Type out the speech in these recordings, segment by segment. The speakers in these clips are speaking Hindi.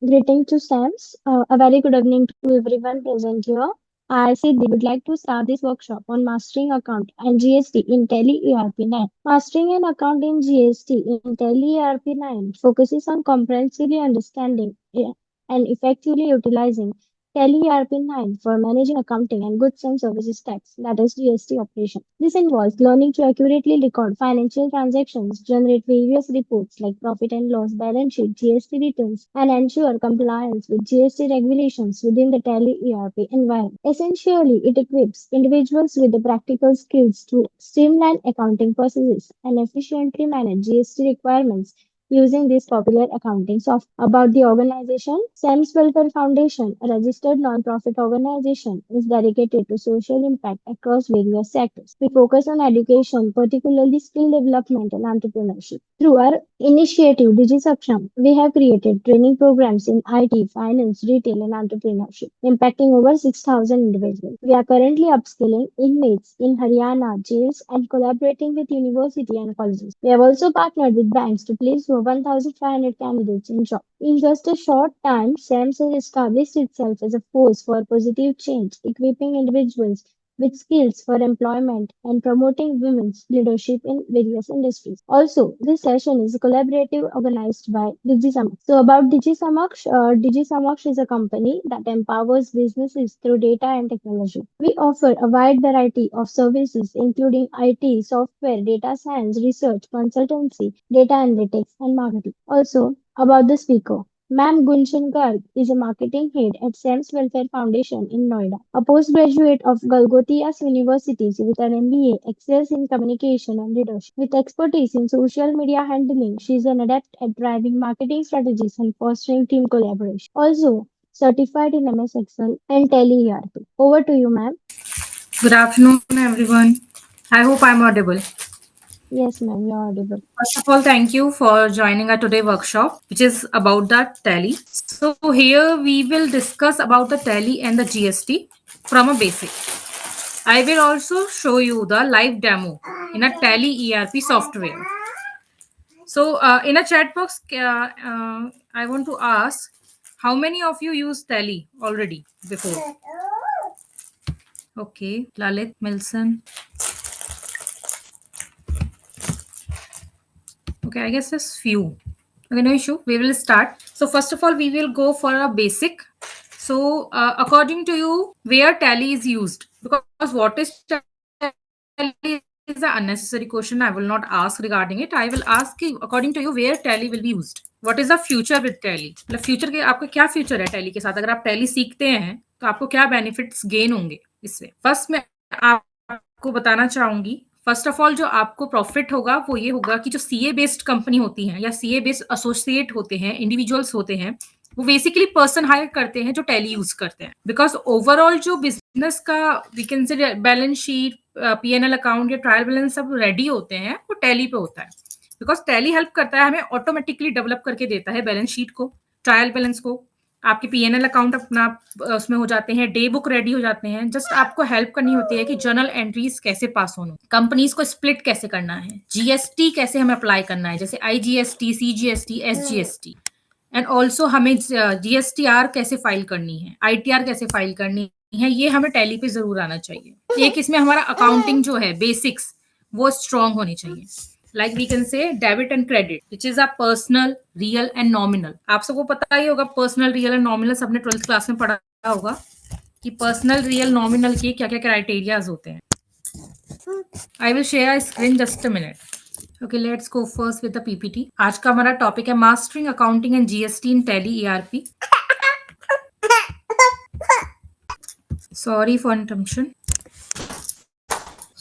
Greeting to Sams. A very good evening to everyone present here. I Siddhi would like to start this workshop on mastering account and GST in Tele ERP 9. Mastering an account in GST in Tele ERP 9 focuses on comprehensively understanding and effectively utilizing Tele ERP 9 for managing accounting and goods and services tax, that is GST operation. This involves learning to accurately record financial transactions, generate various reports like profit and loss, balance sheet, GST returns, and ensure compliance with GST regulations within the Tally ERP environment. Essentially, it equips individuals with the practical skills to streamline accounting processes and efficiently manage GST requirements using this popular accounting software. About the organization, SAMS Welfare Foundation, a registered non-profit organization, is dedicated to social impact across various sectors. We focus on education, particularly skill development and entrepreneurship. Through our initiative DigiSaksham, we have created training programs in IT, finance, retail, and entrepreneurship, impacting over 6,000 individuals. We are currently upskilling inmates in Haryana jails and collaborating with university and colleges. We have also partnered with banks to place over 1,500 candidates in jobs. In just a short time, SAMS has established itself as a force for positive change, equipping individuals with skills for employment and promoting women's leadership in various industries. Also, this session is collaborative organized by DigiSamaksh. So about DigiSamaksh, DigiSamaksh is a company that empowers businesses through data and technology. We offer a wide variety of services including IT, software, data science, research, consultancy, data analytics, and marketing. Also, about the speaker. Ma'am Gunshan Garg is a marketing head at SAMS Welfare Foundation in Noida. A postgraduate of Galgotias University with an MBA, excels in communication and leadership. With expertise in social media handling, she is an adept at driving marketing strategies and fostering team collaboration. Also, certified in MS Excel and Tele ERP. Over to you, ma'am. Good afternoon, everyone. I hope I'm audible. Yes, ma'am, you're audible. First of all, thank you for joining our today workshop, which is about the Tally. So here we will discuss about the Tally and the GST from a basic. I will also show you the live demo in a Tally ERP software. So in a chat box, I want to ask, how many of you use Tally already before? Okay, Lalit, Milson. Okay, I guess there's few. Okay, no issue. We will start. So first of all, we will go for a basic. So according to you, where Tally is used? Because what is Tally is an unnecessary question. I will not ask regarding it. I will ask you, according to you, where Tally will be used. What is the future with Tally? मतलब फ्यूचर के आपका क्या फ्यूचर है टैली के साथ? अगर आप टैली सीखते हैं तो आपको क्या बेनिफिट्स गेन होंगे इससे? फर्स्ट मैं आपको बताना चाहूंगी, फर्स्ट ऑफ ऑल जो आपको प्रॉफिट होगा वो ये होगा कि जो सीए बेस्ड कंपनी होती है या सीए बेस्ड एसोसिएट होते हैं, इंडिविजुअल्स होते हैं, वो बेसिकली पर्सन हायर करते हैं जो टैली यूज करते हैं, बिकॉज ओवरऑल जो बिजनेस का we can say balance sheet, PNL account या ट्रायल बैलेंस सब रेडी होते हैं वो टैली पे होता है, बिकॉज टैली हेल्प करता है हमें ऑटोमेटिकली डेवलप करके देता है बैलेंस शीट को, ट्रायल बैलेंस को, आपके पीएनएल अकाउंट अपना उसमें हो जाते हैं, डे बुक रेडी हो जाते हैं, जस्ट आपको हेल्प करनी होती है कि जर्नल एंट्रीज कैसे पास होना, कंपनीज को स्प्लिट कैसे करना है, जीएसटी कैसे हमें अप्लाई करना है, जैसे IGST, CGST, SGST, and also हमें जीएसटीआर कैसे फाइल करनी है, आईटीआर कैसे फाइल करनी है, ये हमें टैली पे जरूर आना चाहिए। एक इसमें हमारा अकाउंटिंग जो है बेसिक्स वो स्ट्रॉन्ग होनी चाहिए, like we can say debit and credit, which is a personal, real and nominal. आप सबको पता ही होगा पर्सनल, रियल एंड नॉमिनल, सबने 12th क्लास में पढ़ा होगा कि पर्सनल, रियल, नॉमिनल के क्या क्या क्राइटेरियाज होते हैं। I will share a screen, just a minute. Okay, let's go first with the PPT. आज का हमारा टॉपिक है mastering accounting and GST in Tally ERP. Sorry for interruption.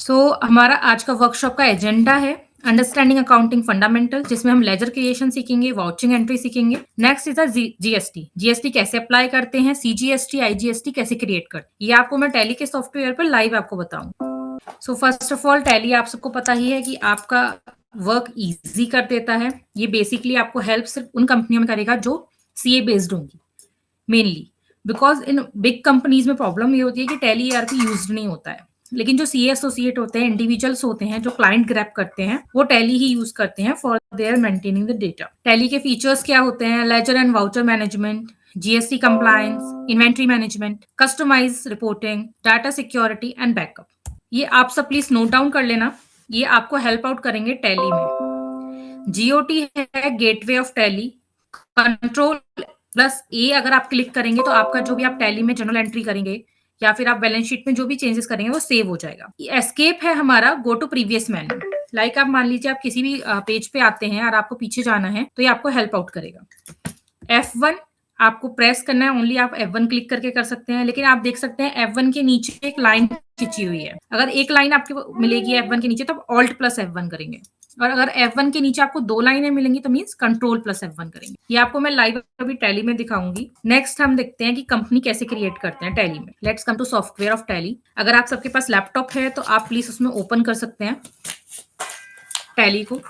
So हमारा आज का वर्कशॉप का एजेंडा है अंडरस्टैंडिंग अकाउंटिंग फंडामेंटल, जिसमें हम लेजर क्रिएशन सीखेंगे, वाउचिंग एंट्री सीखेंगे। नेक्स्ट इज जीएसटी, जीएसटी कैसे अप्लाई करते हैं, सीजीएसटी, आईजीएसटी कैसे क्रिएट करते हैं, ये आपको मैं टैली के सॉफ्टवेयर पर लाइव आपको बताऊंगा। So first of all tally आप सबको पता ही है कि आपका वर्क इजी कर देता है। ये बेसिकली आपको हेल्प सिर्फ उन कंपनियों में करेगा जो सीए बेस्ड होंगी mainly, because in big companies में प्रॉब्लम ये होती है कि टैली ईआरपी यूज नहीं होता है, लेकिन जो सीए एसोसिएट होते हैं, इंडिविजुअल्स होते हैं जो क्लाइंट ग्रैब करते हैं, वो टैली ही यूज करते हैं for their maintaining the data. Tally के फीचर्स क्या होते हैं? Ledger and voucher management, GST compliance, inventory management, customize reporting, data security and backup. ये आप सब प्लीज नोट डाउन कर लेना, ये आपको हेल्प आउट करेंगे टैली में। जीओटी है gateway of Tally. Control plus A अगर आप क्लिक करेंगे तो आपका जो भी आप टैली में जनरल एंट्री करेंगे या फिर आप बैलेंस शीट में जो भी चेंजेस करेंगे वो सेव हो जाएगा। एस्केप है हमारा go to previous menu. Like आप मान लीजिए आप किसी भी पेज पे आते हैं और आपको पीछे जाना है तो ये आपको हेल्प आउट करेगा। F1 आपको प्रेस करना है, ओनली आप F1 क्लिक करके कर सकते हैं, लेकिन आप देख सकते हैं F1 के नीचे एक लाइन खिंची हुई है। अगर एक लाइन आपको मिलेगी F1 के नीचे तो आप ऑल्ट प्लस F1 करेंगे, और अगर F1 के नीचे आपको 2 लाइनें मिलेंगी तो मींस कंट्रोल प्लस F1 करेंगे। ये आपको मैं लाइव अभी टैली में दिखाऊंगी। नेक्स्ट हम देखते हैं कि कंपनी कैसे क्रिएट करते हैं टैली में। Let's come to software of Tally. अगर आप सबके पास लैपटॉप है तो आप प्लीज उसमें ओपन कर सकते हैं टैली को।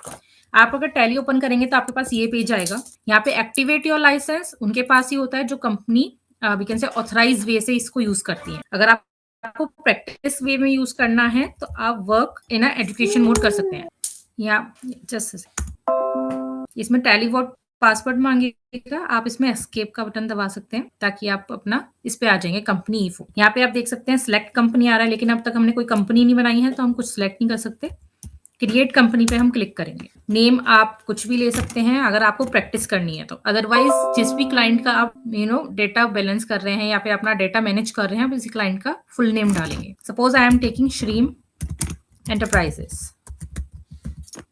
आप अगर टैली ओपन करेंगे तो आपके पास ये पेज आएगा। यहाँ पे एक्टिवेट योर लाइसेंस उनके पास ही होता है जो company we can say authorise way से इसको यूज करती है। अगर आपको प्रैक्टिस वे में यूज करना है तो आप वर्क इन एजुकेशन मोड कर सकते हैं। यहाँ जस्ट इसमें टैली वर्ड पासवर्ड मांगेगा, आप इसमें एस्केप का बटन दबा सकते हैं ताकि आप अपना इस पे आ जाएंगे कंपनी ईफो। यहाँ पे आप देख सकते हैं सिलेक्ट कंपनी आ रहा है, लेकिन अब तक हमने कोई कंपनी नहीं बनाई है तो हम कुछ सिलेक्ट नहीं कर सकते। क्रिएट कंपनी पे हम क्लिक करेंगे। नेम आप कुछ भी ले सकते हैं अगर आपको प्रैक्टिस करनी है तो, अदरवाइज जिस भी क्लाइंट का आप डेटा बैलेंस कर रहे हैं या फिर अपना डेटा मैनेज कर रहे हैं आप इसी क्लाइंट का फुल नेम डालेंगे। Suppose I am taking Shreem enterprises.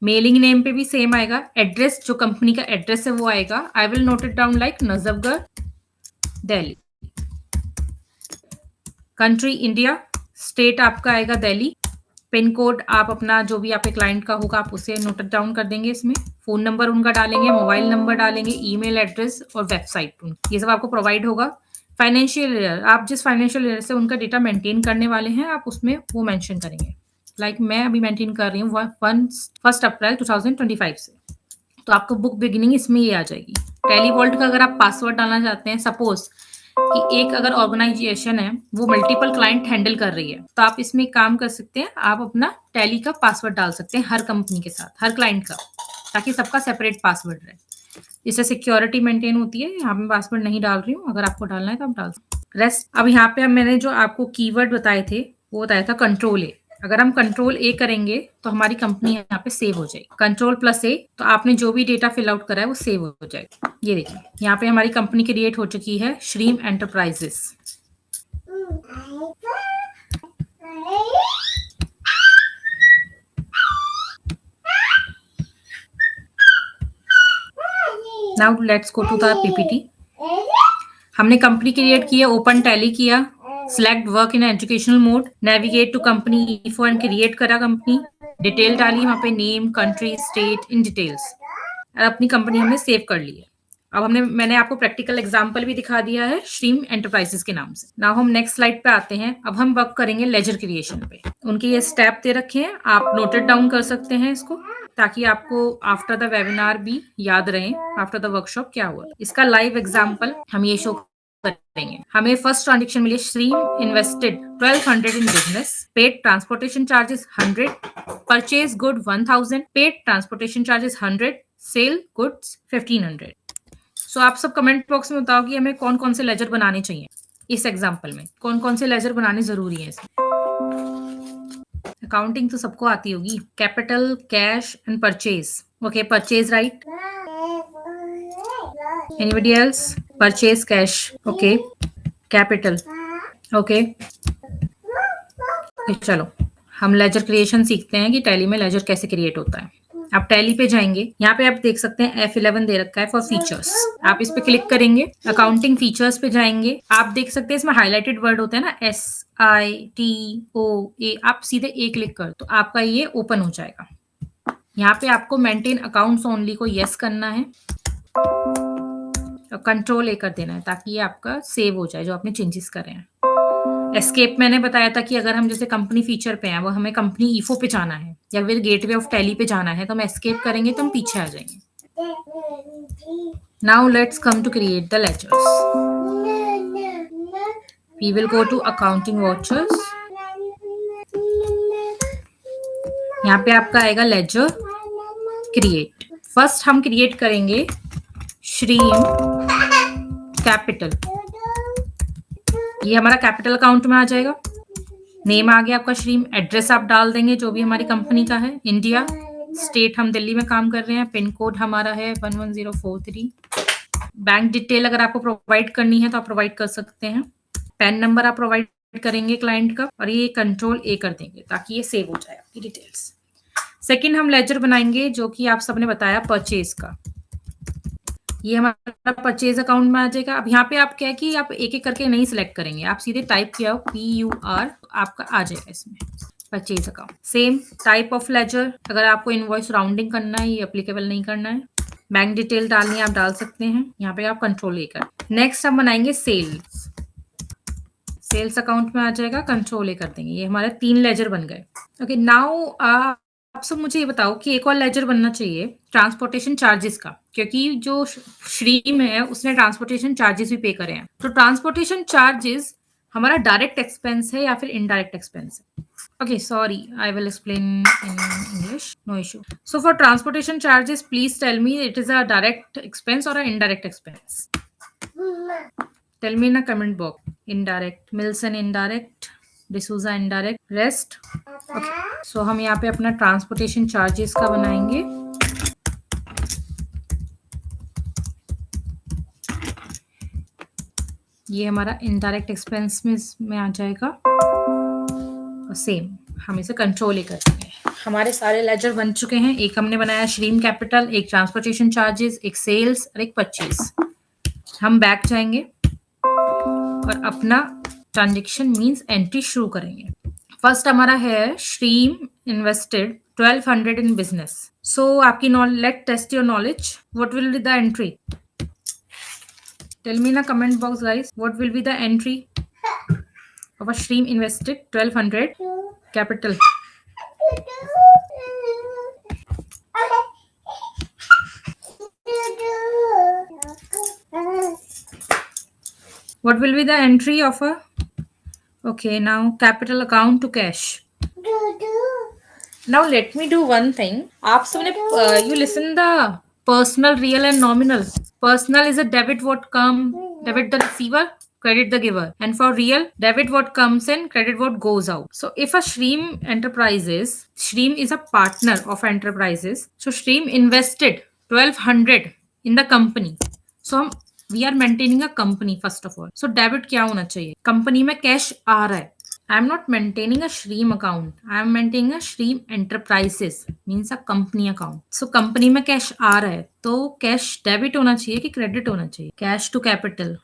Mailing name पे भी सेम आएगा। एड्रेस जो कंपनी का एड्रेस है वो आएगा। I will note it down like Najafgarh Delhi. Country India, state आपका आएगा दिल्ली। पिन कोड आप अपना जो भी आपके क्लाइंट का होगा आप उसे नोट डाउन कर देंगे इसमें। फोन नंबर उनका डालेंगे, मोबाइल नंबर डालेंगे, ईमेल एड्रेस और वेबसाइट, ये सब आपको प्रोवाइड होगा। फाइनेंशियल ईयर, आप जिस फाइनेंशियल ईयर से उनका डेटा मेंटेन करने वाले हैं आप उसमें वो मेंशन करेंगे। लाइक मैं अभी मेंटेन कर रही हूँ 1 अप्रैल 2025 से, तो आपको बुक बिगिनिंग इसमें ये आ जाएगी। टैली वॉल्ट का अगर आप पासवर्ड डालना चाहते हैं, सपोज कि एक अगर ऑर्गेनाइजेशन है वो मल्टीपल क्लाइंट हैंडल कर रही है तो आप इसमें काम कर सकते हैं, आप अपना टैली का पासवर्ड डाल सकते हैं हर कंपनी के साथ, हर क्लाइंट का, ताकि सबका सेपरेट पासवर्ड रहे। इससे सिक्योरिटी मेंटेन होती है। यहाँ पे पासवर्ड नहीं डाल रही हूँ, अगर आपको डालना है तो आप डाल सकते हैं। रेस्ट अब यहाँ पे मैंने जो आपको कीवर्ड बताए थे वो बताया था कंट्रोल ए। अगर हम कंट्रोल ए करेंगे तो हमारी कंपनी यहाँ पे सेव हो जाएगी। कंट्रोल प्लस ए, तो आपने जो भी डेटा फिल आउट करा है वो सेव हो जाएगा। ये देखिए यहाँ पे हमारी कंपनी क्रिएट हो चुकी है, Shreem enterprises. Now let's go to the PPT. हमने कंपनी क्रिएट किया, ओपन टैली किया, select work in educational mode, navigate to company info and create करा कंपनी, डिटेल डाली वहां पे, name, country, state, in details, और अपनी कंपनी हमने सेव कर ली है। अब मैंने आपको प्रैक्टिकल एग्जांपल भी दिखा दिया है श्रीम एंटरप्राइजेस के नाम से। नाउ हम नेक्स्ट स्लाइड पे आते हैं। अब हम वर्क करेंगे लेजर क्रिएशन पे। उनके ये स्टेप दे रखे हैं, आप नोटेड डाउन कर सकते हैं इसको, ताकि आपको आफ्टर द वेबिनार भी याद रहे आफ्टर द वर्कशॉप क्या हुआ। इसका लाइव एग्जाम्पल हम ये शो करेंगे। हमें first transaction milli, Shreem invested 1200 in business, paid transportation charges 100, purchase good 1000, paid transportation charges 100, sell goods 1500। सो आप सब कमेंट बॉक्स में बताओ कि हमें कौन कौन से लेजर बनाने चाहिए इस एग्जाम्पल में, कौन कौन से लेजर बनाने जरूरी है इसमें। अकाउंटिंग तो सबको आती होगी। Capital, cash and purchase. Okay, purchase right. Anybody else? Purchase cash, okay. Capital, okay. चलो हम लेजर क्रिएशन सीखते हैं कि टैली में लेजर कैसे क्रिएट होता है। आप टैली पे जाएंगे, यहाँ पे आप देख सकते हैं F11 दे रखा है फॉर फीचर्स। आप इस पे क्लिक करेंगे, अकाउंटिंग फीचर्स पे जाएंगे, आप देख सकते हैं इसमें हाईलाइटेड वर्ड होता है ना, SITOA, आप सीधे ए क्लिक कर तो आपका ये ओपन हो जाएगा। यहाँ पे आपको मेंटेन अकाउंट्स ओनली को यस करना है, कंट्रोल ए कर देना है ताकि ये आपका सेव हो जाए जो आपने चेंजेस करे हैं। एस्केप मैंने बताया था कि अगर हम जैसे कंपनी फीचर पे हैं, वो हमें कंपनी ईफो पे जाना है या फिर गेटवे ऑफ टैली पे जाना है, तो हम एस्केप करेंगे तो हम पीछे आ जाएंगे। Now let's come to create the ledgers. We will go to accounting vouchers, यहाँ पे आपका आएगा लेजर क्रिएट। फर्स्ट हम क्रिएट करेंगे श्रीम कैपिटल, ये हमारा कैपिटल अकाउंट में आ जाएगा। नेम आ गया आपका श्रीम, एड्रेस आप डाल देंगे जो भी हमारी कंपनी का है, इंडिया, स्टेट हम दिल्ली में काम कर रहे हैं, पिन कोड हमारा है 11043। बैंक डिटेल अगर आपको प्रोवाइड करनी है तो आप प्रोवाइड कर सकते हैं। पैन नंबर आप प्रोवाइड करेंगे क्लाइंट का, और ये कंट्रोल ए कर देंगे ताकि ये सेव हो जाए आपकी डिटेल्स। सेकंड हम लेजर बनाएंगे जो कि आप सबने बताया परचेज का, ये हमारा परचेज अकाउंट में आ जाएगा। अब यहाँ पे आप क्या है कि आप एक एक करके नहीं सिलेक्ट करेंगे, आप सीधे टाइप किया हो PUR, आपका आ जाएगा इसमें purchase account. Same type of ledger, अगर आपको इनवॉइस राउंडिंग करना है, ये एप्लीकेबल नहीं करना है। बैंक डिटेल डालनी है आप डाल सकते हैं, यहाँ पे आप कंट्रोल ए कर। नेक्स्ट हम बनाएंगे सेल्स, सेल्स अकाउंट में आ जाएगा, कंट्रोल ए कर देंगे। ये हमारे 3 लेजर बन गए। ओके, नाउ आप सब मुझे ये बताओ कि एक और लेजर बनना चाहिए ट्रांसपोर्टेशन चार्जेस का, क्योंकि जो श्रीम है उसने ट्रांसपोर्टेशन चार्जेस भी पे करे हैं। तो ट्रांसपोर्टेशन चार्जेस हमारा डायरेक्ट एक्सपेंस है या फिर इनडायरेक्ट एक्सपेंस है? Okay, sorry, I will explain in English, no issue. So for transportation charges, please tell me it is a direct expense or an indirect expense. Tell me in a comment box. Indirect, Milson indirect, D'Souza indirect, rest. Okay. So हम यहाँ पे अपना transportation charges का बनाएंगे। ये हमारा इनडायरेक्ट एक्सपेंस में आ जाएगा। सेम हम इसे कंट्रोल ही करते हैं। हमारे सारे लेजर बन चुके हैं। एक हमने बनाया श्रीम कैपिटल, एक ट्रांसपोर्टेशन चार्जेस, एक सेल्स और एक परचेज। हम बैक जाएंगे और अपना ट्रांजेक्शन मींस एंट्री शुरू करेंगे। फर्स्ट हमारा है श्रीम इन्वेस्टेड 1200 इन बिजनेस। सो आपकी let test your knowledge, what will be the entry? Tell me in comment box guys, what will be the entry of a stream invested 1200 capital? What will be the entry of a, okay, now capital account to cash. Now let me do one thing. आप सबने you listen the personal, real and nominal. Personal is a debit what come, debit the receiver, credit the giver, and for real, debit what comes in, credit what goes out. So if a Shreem Enterprises, Shreem is a partner of enterprises, so Shreem invested 1200 in the company. So we are maintaining a company first of all. So debit क्या होना चाहिए? कंपनी में कैश आ रहा है. I am not maintaining a Shreem account. I am maintaining a Shreem Enterprises, means a company account. So company में कैश आ रहा है तो कैश डेबिट होना चाहिए कि क्रेडिट होना चाहिए? Cash to capital.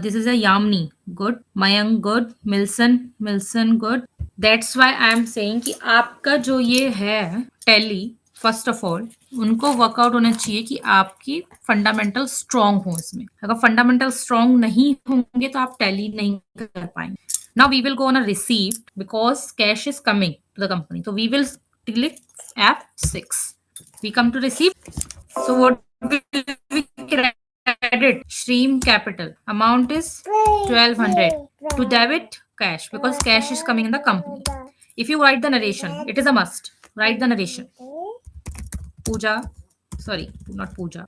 This is a Yamni, good. Mayank, good. Milson, good. That's why I am saying कि आपका जो ये है टैली, फर्स्ट ऑफ ऑल उनको वर्कआउट होना चाहिए कि आपकी फंडामेंटल स्ट्रांग हो इसमें। अगर फंडामेंटल स्ट्रांग नहीं होंगे तो आप टैली नहीं कर पाएंगे। Now we will go on a receipt because cash is coming to the company. So we will click F6. We come to receipt. So what will we credit? Stream capital. Amount is 1200. To debit cash because cash is coming in the company. If you write the narration, it is a must. Write the narration. Pooja, sorry, not Pooja.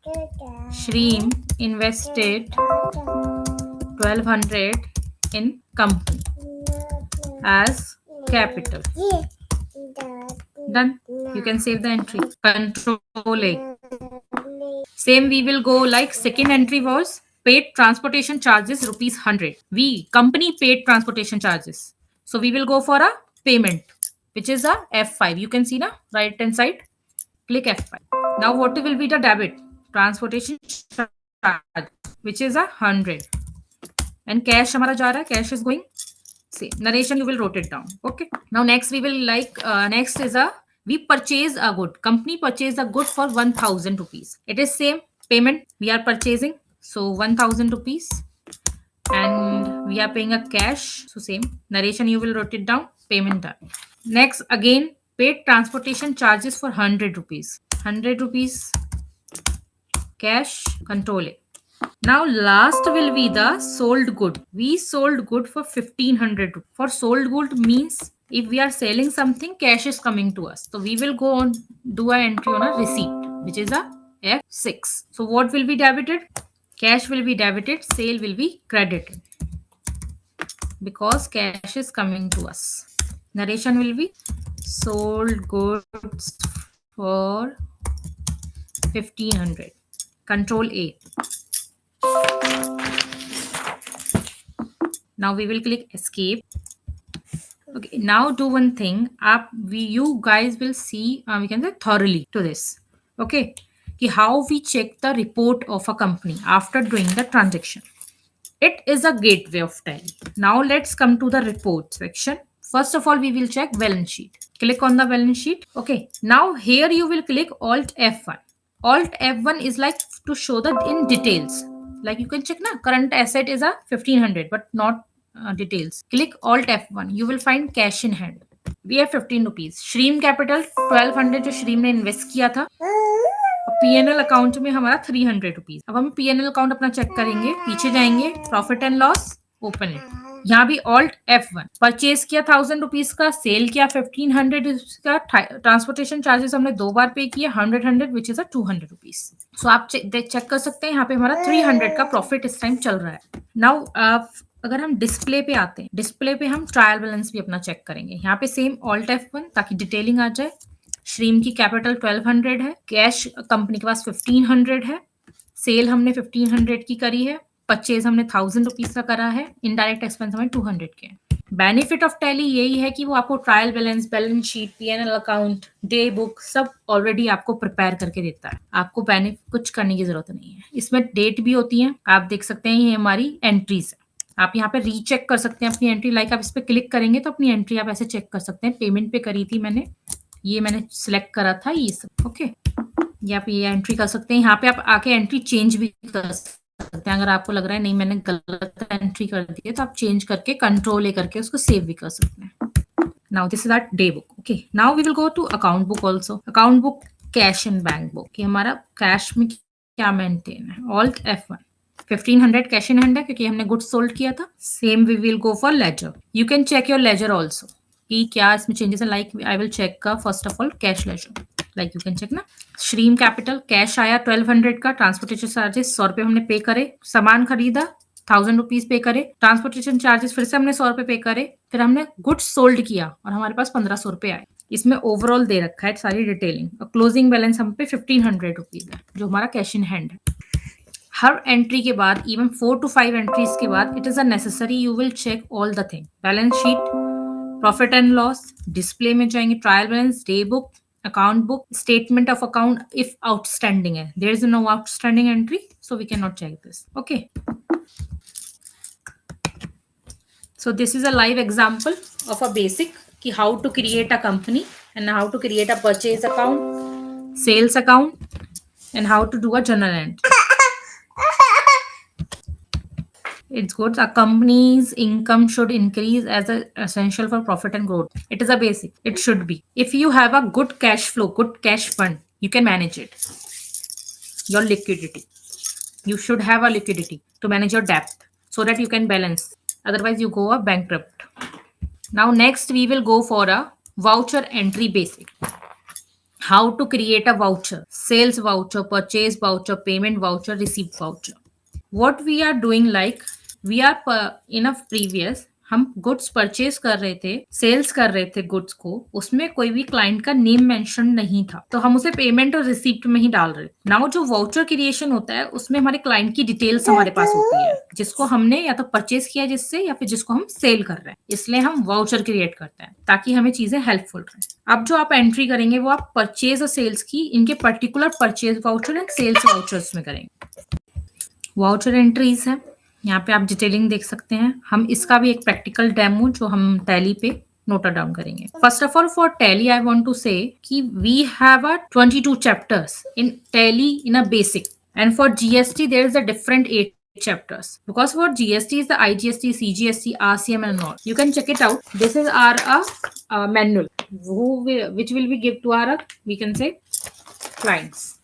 Shreem invested 1200 in company as capital. Done. You can save the entry. Control A. Same we will go like second entry was paid transportation charges rupees 100. We company paid transportation charges. So we will go for a payment, which is a F5. You can see na right hand side. Click F5. Now what will be the debit? Transportation charge, which is a 100. And cash हमारा जा रहा है. Cash is going. Same narration you will wrote it down. Okay. Now next we will like next is a we purchase a good. Company purchase a good for 1000 rupees. It is same payment we are purchasing. So 1000 rupees and we are paying a cash. So same narration you will wrote it down. Payment done. Next again paid transportation charges for 100 rupees. 100 rupees cash. Control it. Now last will be the sold good. We sold good for 1500. For sold good means If we are selling something, cash is coming to us. So we will go on, do an entry on a receipt, which is a F6. So what will be debited? Cash will be debited, sale will be credited because cash is coming to us. Narration will be sold goods for 1500. Control A. Now we will click escape. Okay, now do one thing. You guys will see, we can say thoroughly to this. Okay, how we check the report of a company after doing the transaction. It is a gateway of Tally. Now let's come to the report section. First of all, we will check balance sheet. Click on the balance sheet. Okay. Now here you will click Alt F1. Alt F1 is like to show that in details. Like you can check na current asset is a 1500, but not details. Click Alt F1. You will find cash in hand. We have 15 rupees. Shreem Capital 1200 जो श्रीम ने इन्वेस्ट किया था. पीएनएल अकाउंट में हमारा 300 रुपीज. अब हम पीएनएल अकाउंट अपना चेक करेंगे. पीछे जाएंगे, profit and loss, open it. यहाँ भी ऑल्ट F1. परचेज किया 1000 रुपीज का, सेल किया 1500 का. ट्रांसपोर्टेशन चार्जेस हमने 2 बार पे किया, 100 विच इज 200 रुपीज. सो आप चेक कर सकते हैं. यहाँ पे हमारा 300 का प्रॉफिट इस टाइम चल रहा है. नाउ अगर हम डिस्प्ले पे आते हैं, डिस्प्ले पे हम ट्रायल बैलेंस भी अपना चेक करेंगे. यहाँ पे सेम ऑल्ट F1 ताकि डिटेलिंग आ जाए. श्रीम की कैपिटल 1200 है, कैश कंपनी के पास 1500 है, सेल हमने 1500 की करी है, परचेज हमने 1000 रुपीज का करा है, इनडायरेक्ट एक्सपेंस हमें 200 के हैं. बेनिफिट ऑफ टैली यही है कि वो आपको trial balance, balance sheet, PNL account, day book सब ऑलरेडी आपको प्रिपेयर करके देता है. आपको कुछ करने की जरूरत नहीं है. इसमें डेट भी होती है, आप देख सकते हैं. ये हमारी एंट्रीज है. आप यहाँ पे रीचेक कर सकते हैं अपनी एंट्री. लाइक आप इस पे क्लिक करेंगे तो अपनी एंट्री आप ऐसे चेक कर सकते हैं. पेमेंट पे करी थी मैंने, ये मैंने सिलेक्ट करा था, ये सब. ओके, या आप ये एंट्री कर सकते हैं. यहाँ पे आप आके एंट्री चेंज भी कर सकते हैं. अगर आपको लग रहा है नहीं मैंने गलत एंट्री कर दी है, तो आप चेंज करके कंट्रोल ए करके उसको सेव भी कर सकते हैं. Now this is our day book. Okay, now we will go to account book also. Account book cash and bank book, कि हमारा कैश में क्या मेंटेन है. Alt F1. 1500 cash in hand है क्योंकि हमने गुड्स सोल्ड किया था. Same we will go for ledger. You can check your ledger also कि क्या इसमें चेंजेस है. लाइक आई विल चेक का first of all cash ledger. Like you can check ना. श्रीम कैपिटल कैश आया 1200 का, ट्रांसपोर्टेशन चार्जेस 100 रुपए हमने पे करे, सामान खरीदा 1000 रुपीज पे करे, ट्रांसपोर्टेशन चार्जेस फिर से हमने 100 रुपए पे करे, फिर हमने गुड्स सोल्ड किया और हमारे पास 1500 रुपए आए. इसमें ओवरऑल दे रखा है सारी डिटेलिंग. क्लोजिंग बैलेंस हम पे 1500 रुपीज है जो हमारा कैश इन हैंड है. हर एंट्री के बाद, इवन 4 to 5 एंट्रीज के बाद, it is a necessary you will check all the thing. Balance sheet, profit and loss, display में जाएंगे, trial balance, day book, account book, statement of account if outstanding है. There is no outstanding entry, so we can not check this. Okay, so this is a live example of a basic ki how to create a company and how to create a purchase account, sales account, and how to do a journal entry. It's good. A company's income should increase as a essential for profit and growth. It is a basic. It should be. If you have a good cash flow, good cash fund, you can manage it. Your liquidity. You should have a liquidity to manage your debt so that you can balance. Otherwise, you go bankrupt. Now, next we will go for a voucher entry basic. How to create a voucher, sales voucher, purchase voucher, payment voucher, receipt voucher. What we are doing, like we are in a previous, हम गुड्स परचेज कर रहे थे, सेल्स कर रहे थे गुड्स को, उसमें कोई भी क्लाइंट का नेम मेंशन नहीं था, तो हम उसे पेमेंट और रिसीप्ट में ही डाल रहे. नाउ जो वाउचर क्रिएशन होता है उसमें हमारे क्लाइंट की डिटेल्स हमारे पास होती है, जिसको हमने या तो परचेज किया जिससे, या फिर जिसको हम सेल कर रहे हैं. इसलिए हम वाउचर क्रिएट करते हैं ताकि हमें चीजें हेल्पफुल रहे. अब जो आप एंट्री करेंगे वो आप परचेज और सेल्स की, इनके particular purchase voucher and sales vouchers में करेंगे. वाउचर एंट्रीज है, यहाँ पे आप डिटेलिंग देख सकते हैं. हम इसका भी एक प्रैक्टिकल डेमो जो हम टैली पे नोट डाउन करेंगे. First of all for Tally I want to say कि we have a 22 chapters in Tally in a basic, and for GST there is a different 8 chapters, because for GST is the IGST, CGST, RCM and all. You can check it out. This is our manual which will be give to our, we can say, clients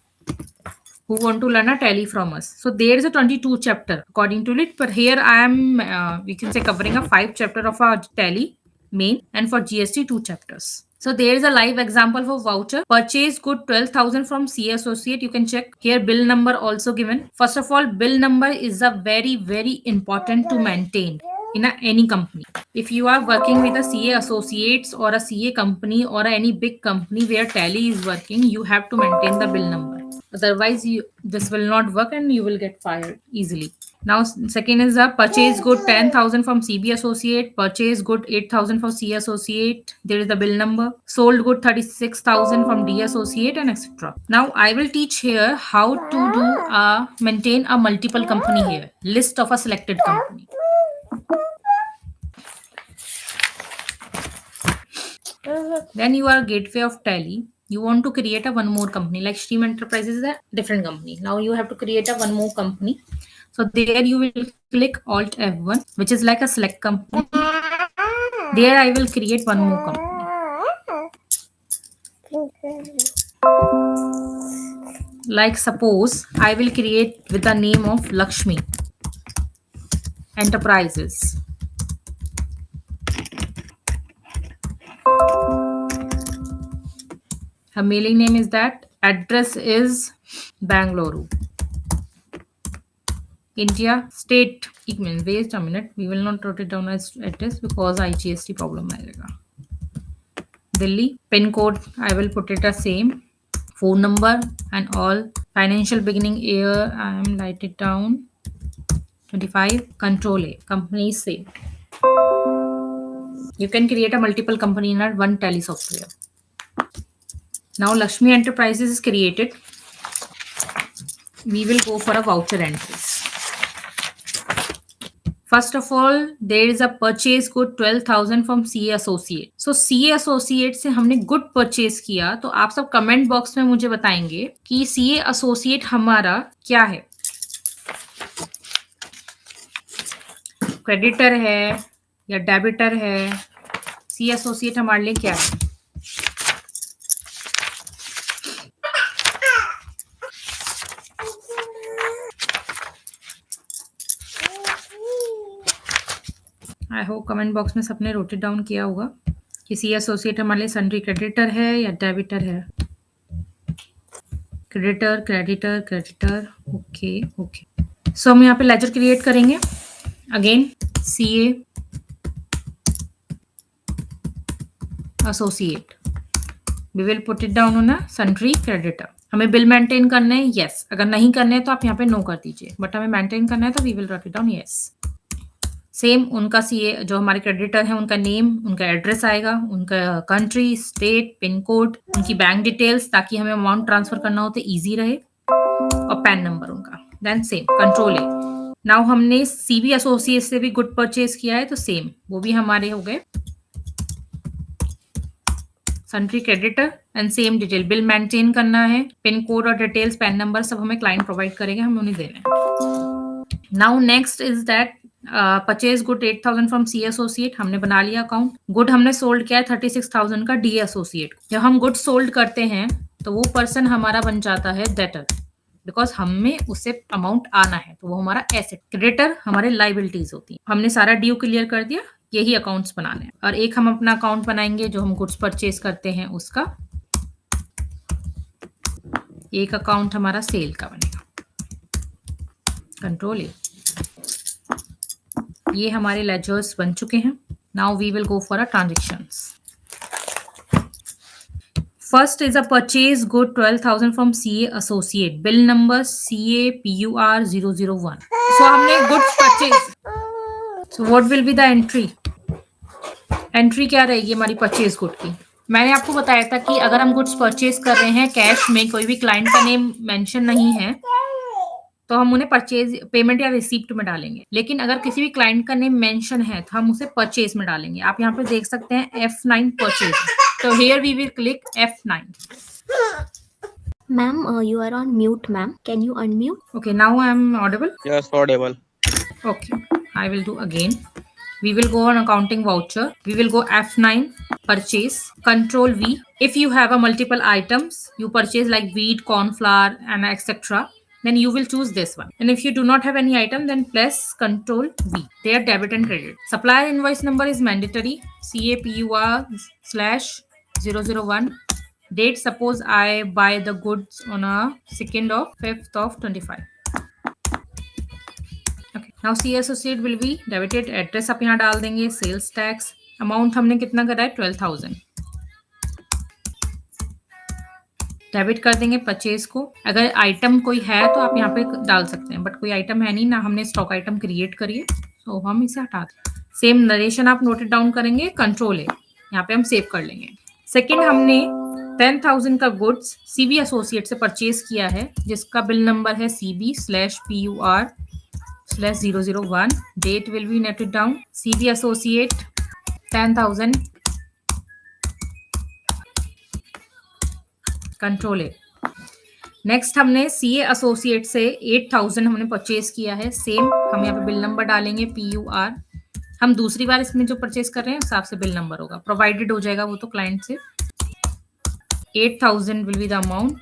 who want to learn a tally from us. So there is a 22 chapter according to it, but here I am we can say covering a 5 chapter of our tally main, and for GST 2 chapters. So there is a live example for voucher. Purchase good 12,000 from CA Associate. You can check here, bill number also given. First of all, bill number is a very important to maintain in any company. If you are working with a CA Associates or a CA company or any big company where Tally is working, you have to maintain the bill number. Otherwise, this will not work and you will get fired easily. Now, second is a purchase good 10,000 from CB Associate, purchase good 8,000 for C Associate. There is the bill number. Sold good 36,000 from D Associate and etc. Now, I will teach here how to do maintain a multiple company here. List of a selected company. Then you are gateway of Tally. You want to create a one more company, like Stream Enterprises is a different company. Now you have to create a one more company. So there you will click Alt F1, which is like a select company. There I will create one more company. Like suppose I will create with the name of Lakshmi Enterprises. Her mailing name is that. Address is Bangalore. India, state. Wait a minute. We will not write it down as address because IGST problem आएगा. Delhi, pin code. I will put it as same. Phone number and all. Financial beginning year. I am write it down. 25. Control A. Company same. You can create a multiple company in one Tally software. Now Lakshmi Enterprises is created. We will go for a voucher entries. First of all, there is a purchase good 12,000 from CA Associate. So CA Associate से हमने good purchase किया, तो आप सब comment box में मुझे बताएंगे कि CA Associate हमारा क्या है. Creditor है या debitor है. CA Associate हमारे लिए क्या है? आई होप कमेंट बॉक्स में सबने नोट इट डाउन किया होगा कि सी एसोसिएट हमारे लिए सन्ड्री क्रेडिटर है या डेबिटर है. Creditor creditor creditor. Okay. So हम यहाँ पे लेजर क्रिएट करेंगे. Again C associate. We will put it down on a sundry creditor. हमें बिल मेंटेन करना है. यस. अगर नहीं करने हैं तो आप यहाँ पे नो कर दीजिए, बट हमें मेंटेन करना है तो we will write it down yes. Same उनका सीए जो हमारे क्रेडिटर है, उनका नेम, उनका एड्रेस आएगा, उनका कंट्री, स्टेट, पिन कोड, उनकी बैंक डिटेल्स, ताकि हमें अमाउंट ट्रांसफर करना हो तो इजी रहे, और पैन नंबर उनका. Then same control A. Now हमने सीबी एसोसिएट से भी गुड परचेज किया है, तो सेम वो भी हमारे हो गए sundry creditor. And same detail bill maintain करना है, पिन कोड और डिटेल्स, पैन नंबर सब हमें क्लाइंट प्रोवाइड करेंगे, हमें उन्हें देना है. Now next is that purchase good 8,000 from C associate. हमने बना लिया अकाउंट. गुड हमने सोल्ड किया है 36,000 का डी एसोसिएट. जब हम गुड सोल्ड करते हैं तो वो पर्सन हमारा बन जाता है डेटर, बिकॉज हमें उससे अमाउंट आना है, तो वो हमारा एसेट. क्रेडिटर हमारे लाइबिलिटीज होती है. हमने सारा ड्यू क्लियर कर दिया. यही अकाउंट्स बनाने हैं. और एक हम अपना अकाउंट बनाएंगे जो हम गुड्स परचेज करते हैं उसका. एक अकाउंट हमारा सेल का बनेगा. Control A. ये हमारे लेजर्स बन चुके हैं. Now we will go for a transactions. First is a purchase good 12,000 from CA associate. Bill number CAPUR 001. So हमने goods purchase. So what will be the entry? Entry क्या रहेगी हमारी परचेज गुड की? मैंने आपको बताया था कि अगर हम गुड्स परचेज कर रहे हैं कैश में, कोई भी क्लाइंट का नेम मेंशन नहीं है, तो हम उन्हें परचेज पेमेंट या रिसीप्ट में डालेंगे. लेकिन अगर किसी भी क्लाइंट का नेम मेंशन है तो हम उसे परचेज में डालेंगे. आप यहाँ पे देख सकते हैं F9 परचेज. तो here we will click F9. Ma'am, you are on mute, ma'am. Can you unmute? Okay, now I am audible. Yes, audible. Okay, I will do again. We will go on accounting voucher. We will go F9 purchase. Control V. If you have a multiple items, you purchase like wheat, corn flour, and etc. then you will choose this one. And if you do not have any item, then press Control V. They are debit and credit. Supplier invoice number is mandatory. CAPUR/001. Date, suppose I buy the goods on a 2nd of 5th of 25. Okay. Now C associate will be debited. Address आप यहाँ डाल देंगे. Sales tax amount हमने कितना करा है 12,000. डेबिट कर देंगे परचेज को. अगर आइटम कोई है तो आप यहाँ पे डाल सकते हैं, बट कोई आइटम है नहीं ना, हमने स्टॉक आइटम क्रिएट करिए, तो हम इसे हटा दें. सेम नरेशन आप नोटेड डाउन करेंगे. कंट्रोल है, यहाँ पे हम सेव कर लेंगे. सेकंड, हमने 10,000 का गुड्स सीबी एसोसिएट से परचेज किया है, जिसका बिल नंबर है CB/PUR/001. Date will be noted down. CB associate 10,000. Control है. नेक्स्ट, हमने सीए एसोसिएट से 8,000 हमने परचेज किया है. सेम हम यहाँ पे बिल नंबर डालेंगे PUR. हम दूसरी बार इसमें जो परचेज कर रहे हैं उस हिसाब से बिल नंबर होगा, प्रोवाइडेड हो जाएगा वो तो क्लाइंट से. 8,000 will be the amount.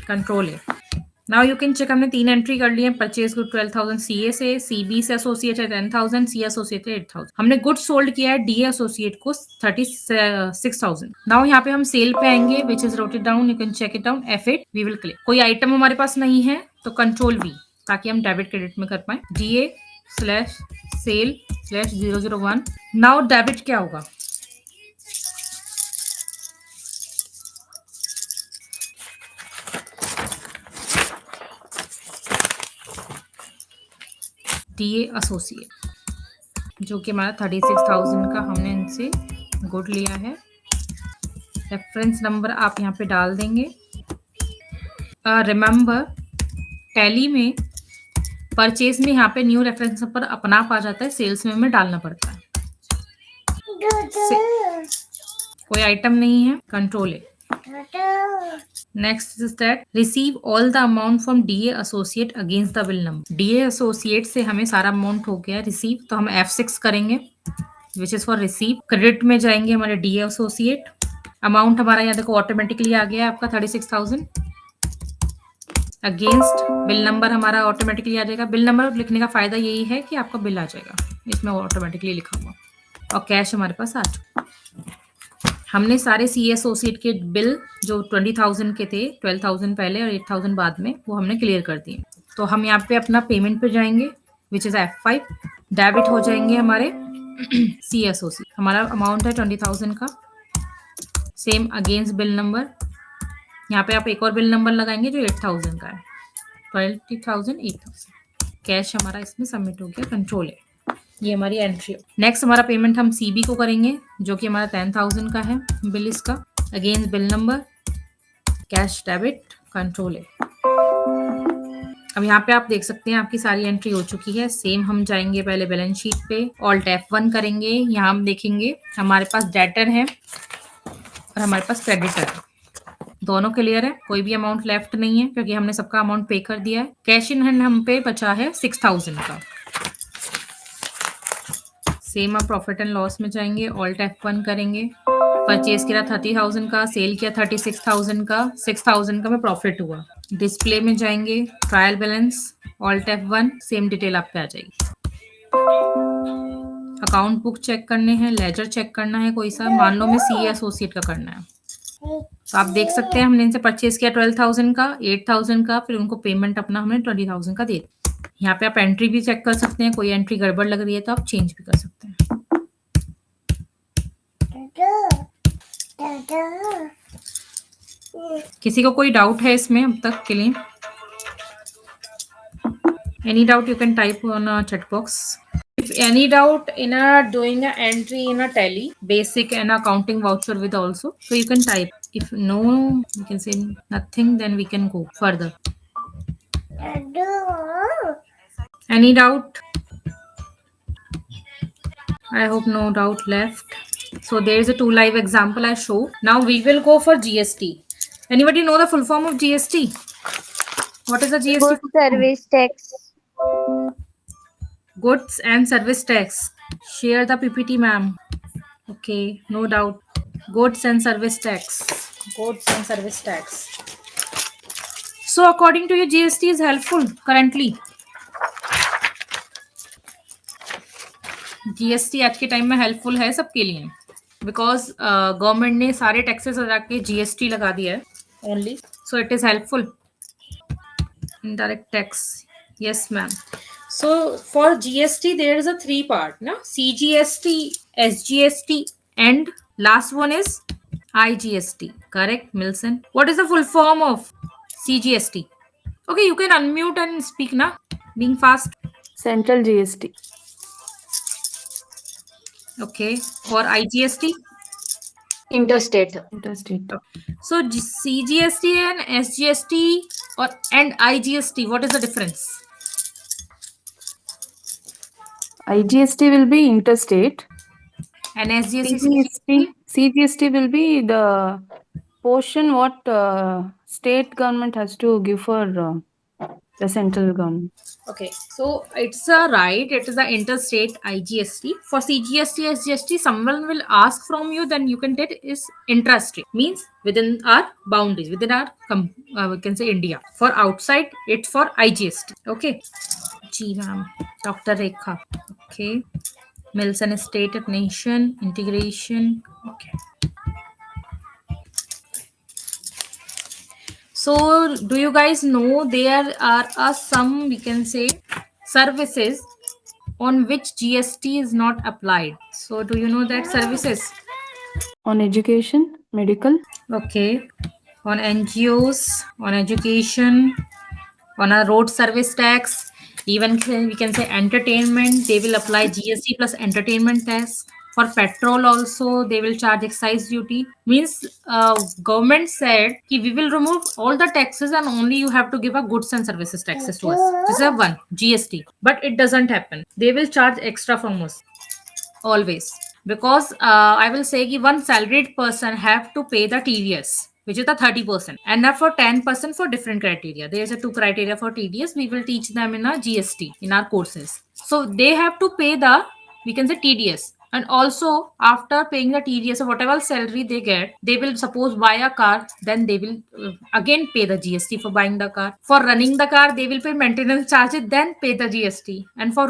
Control है. Now you can check. हमने 3 एंट्री कर ली है. परचेज गुड 12,000 सीए से, सीबी से एसोसिएट है 10,000, सी एसोसिएट है 8,000. हमने गुड सोल्ड किया है डीए एसोसिएट को 36,000. नाउ यहाँ पे हम सेल पे आएंगे, which is wrote it down. You can check it down. F8 we will click. कोई आइटम हमारे पास नहीं है तो कंट्रोल V, ताकि हम डेबिट क्रेडिट में कर पाए. DA/सेल/001. नाउ डेबिट क्या होगा? DA एसोसिएट, जो कि हमारा 36,000 का हमने इनसे गुड लिया है. रेफरेंस नंबर आप यहाँ पे डाल देंगे. रिमेंबर, टैली में परचेज में यहाँ पे न्यू रेफरेंस नंबर अपना आप आ जाता है, सेल्स में हमें डालना पड़ता है. कोई आइटम नहीं है. कंट्रोल है. Next is that receive all the amount from DA associate against the bill number. DA associate से हमें सारा अमाउंट हो गया रिसीव, तो हम F6 करेंगे, which is for receive. Credit में जाएंगे हमारे डीए एसोसिएट. अमाउंट हमारा यहाँ देखो ऑटोमेटिकली आ गया है आपका 36,000. अगेंस्ट बिल नंबर हमारा ऑटोमेटिकली आ जाएगा. बिल नंबर लिखने का फायदा यही है कि आपका बिल आ जाएगा, इसमें ऑटोमेटिकली लिखा हुआ. और कैश हमारे पास आ चुका. हमने सारे सी एसोसिएट के बिल जो 20,000 के थे, 12,000 पहले और 8,000 बाद में, वो हमने क्लियर कर दिए. तो हम यहाँ पे अपना पेमेंट पे जाएंगे, विच इज F5. डेबिट हो जाएंगे हमारे सी एसोसिएट. हमारा अमाउंट है 20,000 का. सेम अगेंस्ट बिल नंबर, यहाँ पे आप एक और बिल नंबर लगाएंगे जो 8,000 का है. 20,000 8,000. कैश हमारा इसमें सबमिट हो गया. कंट्रोल है. ये हमारी एंट्री. नेक्स्ट हमारा पेमेंट हम सीबी को करेंगे, जो कि हमारा 10,000 का है बिल इसका. Against bill number, cash debit. Control है. अब यहाँ पे आप देख सकते हैं आपकी सारी एंट्री हो चुकी है. सेम हम जाएंगे पहले बैलेंस शीट पे, ऑल्ट F1 करेंगे. यहाँ हम देखेंगे हमारे पास डेटर है और हमारे पास क्रेडिटर है. दोनों क्लियर है, कोई भी अमाउंट लेफ्ट नहीं है क्योंकि हमने सबका अमाउंट पे कर दिया है. कैश इन हैंड हम पे बचा है 6,000 का. सेम आप प्रॉफिट एंड लॉस में जाएंगे, ऑल्ट F1 करेंगे. परचेज किया 30,000 का, सेल किया 36,000 का, 6,000 का में प्रॉफिट हुआ. डिस्प्ले में जाएंगे, trial balance, alt F1. Same detail आप पे आ जाएगी. अकाउंट बुक चेक करने हैं, लेजर चेक करना है कोई सा, मान लो मैं सी एसोसिएट का करना है. तो आप देख सकते हैं हमने इनसे परचेज किया 12,000 का, 8,000 का, फिर उनको पेमेंट अपना हमने 20,000 का दे. यहाँ पे आप एंट्री भी चेक कर सकते हैं, कोई एंट्री गड़बड़ लग रही है तो आप चेंज भी कर सकते हैं. किसी को कोई डाउट है इसमें अब तक के लिए? Any doubt you can type on a chat box. If any doubt in doing a entry in a tally, basic and accounting voucher with also, so you can type. If no, you can say nothing, then we can go further. Any doubt? I hope no doubt left. So there is a 2 live example I show. Now we will go for GST. Anybody know the full form of GST? What is the GST? Good service tax. Goods and service tax. Share the PPT, ma'am. Okay, no doubt. Goods and service tax. Goods and service tax. So according to you, GST is helpful currently? GST आज के टाइम में हेल्पफुल है सबके लिए, बिकॉज गवर्नमेंट ने सारे टैक्सेस हटा के GST लगा दिया है only, so it is helpful. Indirect tax, yes ma'am. So for GST there is a 3 part, na? CGST, SGST, and last one is IGST. Correct, Milson? What is the full form of CGST? Okay, you can unmute and speak, na? Being fast. Central GST. Okay. For IGST? Interstate. Interstate. So CGST and SGST and IGST, what is the difference? IGST will be interstate. And SGST? CGST will be the portion what state government has to give for the central government. Okay, so it's right. It is the interstate IGST. For CGST, SGST, someone will ask from you, then you can take is intrastate. Means within our boundaries, within our we can say India. For outside, it's for IGST. Okay. Ji ma'am. Dr. Rekha. Okay. Milson State Nation Integration. Okay. So do you guys know there are some, we can say, services on which GST is not applied? So do you know that services? On education, medical. Okay. On NGOs, on education, on a road service tax, even we can say entertainment, they will apply GST plus entertainment tax. For petrol also they will charge excise duty. Means government said ki we will remove all the taxes and only you have to give a goods and services taxes to us. This is one GST, but it doesn't happen. They will charge extra from us always, because I will say ki one salaried person have to pay the TDS, which is the 30%, and now for 10% for different criteria. There is a 2 criteria for TDS. We will teach them in our GST in our courses. So they have to pay the, we can say, TDS. And also after paying the TDS or whatever salary they get, they will suppose buy a car, then they will again pay the GST for buying the car. For running the car, they will pay maintenance charges, then pay the GST. And for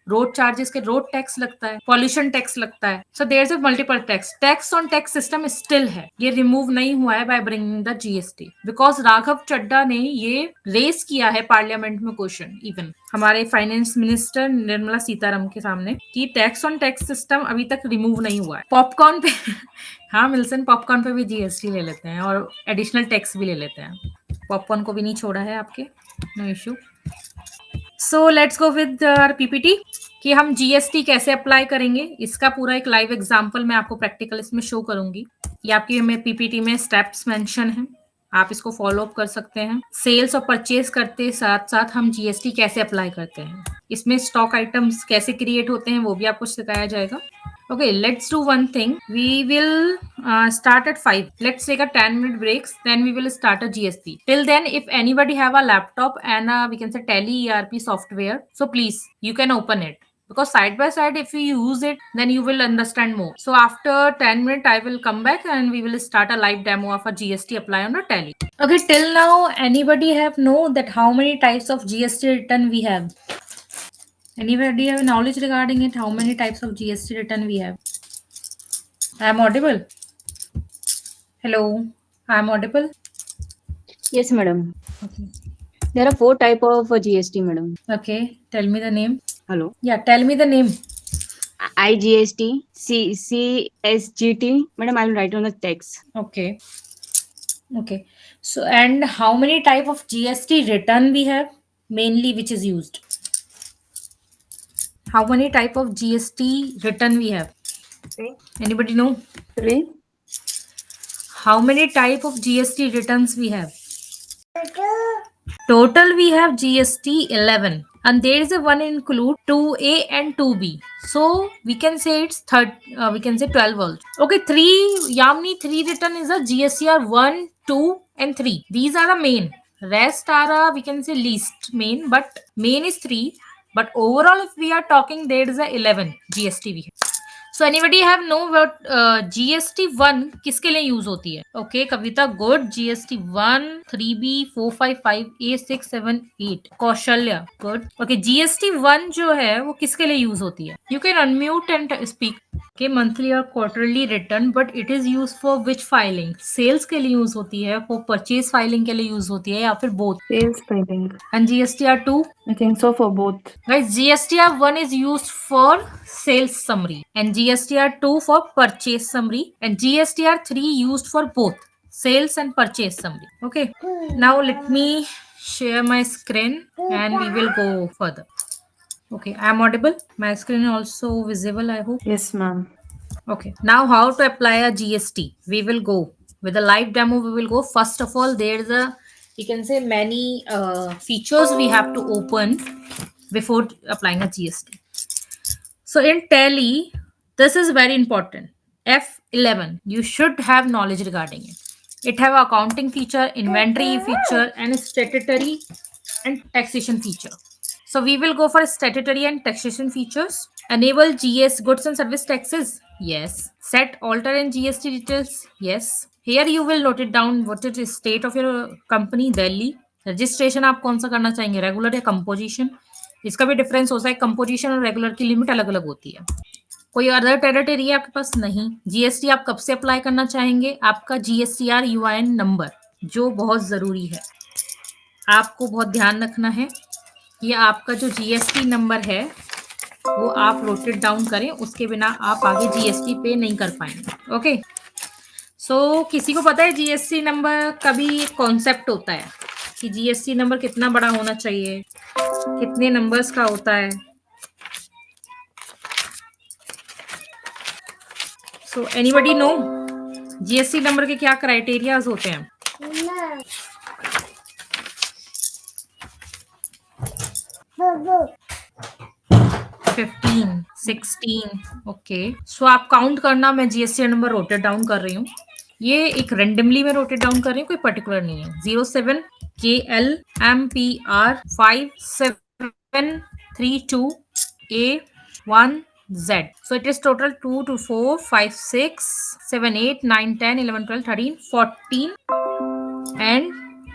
road charges के रोड टैक्स लगता है, पॉल्यूशन टैक्स लगता है. So there is a multiple tax on tax system still है, ये रिमूव नहीं हुआ है by bringing the GST, because Raghav Chadha ने ये रेस किया है पार्लियामेंट में क्वेश्चन, इवन हमारे फाइनेंस मिनिस्टर निर्मला सीतारमण के सामने, कि टैक्स ऑन टैक्स सिस्टम अभी तक रिमूव नहीं हुआ है. पॉपकॉर्न पे हाँ मिल्सन, पॉपकॉर्न पे भी जीएसटी ले लेते हैं और एडिशनल टैक्स भी ले लेते हैं. पॉपकॉर्न को भी नहीं छोड़ा है आपके, no issue. So let's go with our PPT कि हम जीएसटी कैसे अप्लाई करेंगे. इसका पूरा एक लाइव एग्जांपल मैं आपको प्रैक्टिकल इसमें शो करूंगी. ये आपकी में पीपीटी में स्टेप्स मेंशन है, आप इसको फॉलो अप कर सकते हैं. सेल्स और परचेज करते साथ साथ हम जीएसटी कैसे अप्लाई करते हैं, इसमें स्टॉक आइटम्स कैसे क्रिएट होते हैं वो भी आपको सिखाया जाएगा. Okay, let's do one thing. We will start at 5. Let's take a 10-minute breaks. Then we will start a GST. Till then, if anybody have a laptop and we can say Tele ERP software, so please, you can open it. Because side by side, if you use it, then you will understand more. So after 10 minutes, I will come back and we will start a live demo of a GST apply on a Tele. Okay, till now, anybody have know that how many types of GST return we have? Anybody have knowledge regarding it? How many types of GST return we have? I am audible? Hello, I am audible? Yes, madam. Okay. There are 4 type of GST, madam. Okay, tell me the name. Hello. Yeah, tell me the name. IGST, CSGT. Madam, I will write on the text. Okay. Okay. So, and how many type of GST return we have? Mainly which is used? How many type of GST return we have? Anybody know? 3. How many type of GST returns we have? Total we have GST 11, and there is a one include 2A and 2B. So we can say it's we can say 12 also. Okay, 3 Yamni 3 return is a GSTR 1, 2 and 3. These are the main. Rest are we can say least main, but main is 3. But overall, if we are talking, there is a 11 GST we have. So anybody have know what GST1 किसके लिए यूज होती है? Okay Kavita good. GST1 3B 455A 6 7 8. Kaushalya good. Okay GST1 जो है वो किसके लिए यूज होती है? You can unmute and speak. Okay monthly और quarterly return but it is use for which filing? Sales के लिए यूज होती है, फॉर परचेज फाइलिंग के लिए यूज होती है या फिर both? Sales filing. And GSTR2? I think so for both. Guys, GSTR1 is used for sales summary and GSTR2 for purchase summary and GSTR3 used for both sales and purchase summary. Okay. Now let me share my screen and we will go further. Okay, I am audible. My screen is also visible, I hope. Yes, ma'am. Okay, now how to apply a GST? We will go with a live demo. We will go. First of all, there's a, you can say, many features we have to open before applying a GST. So in Tally, this is very important. F11, you should have knowledge regarding it. It have accounting feature, inventory feature, and statutory and taxation feature. So we will go for statutory and taxation features. Enable GS goods and service taxes. Yes. Set alter and GST details. Yes. Here you will note it down what is the state of your company, Delhi. Registration आप कौन सा करना चाहेंगे, रेगुलर या कंपोजिशन? इसका भी डिफरेंस होता है, कंपोजिशन और रेगुलर की लिमिट अलग अलग होती है. कोई अदर टेरिटरी है आपके पास? नहीं. जीएसटी आप कब से अप्लाई करना चाहेंगे? आपका GSTR UIN नंबर, जो बहुत जरूरी है, आपको बहुत ध्यान रखना है कि आपका जो GST नंबर है वो आप रोटेट डाउन करें, उसके बिना आप आगे GST पे नहीं कर पाएंगे. ओके. सो किसी को पता है GST नंबर का भी कॉन्सेप्ट होता है कि GST नंबर कितना बड़ा होना चाहिए, कितने नंबर्स का होता है? So anybody know GST number के क्या क्राइटेरियाज होते हैं? No. 15, 16. ओके. सो आप काउंट करना, मैं GST नंबर रोटेट डाउन कर रही हूँ. ये एक रेंडमली में रोटेट डाउन कर रही हूँ, कोई पर्टिकुलर नहीं है. 07 KL MPR 5732 A1 Z. So it is total 2 to 4, 5, 6, 7, 8, 9, 10, 11, 12, 13, 14 and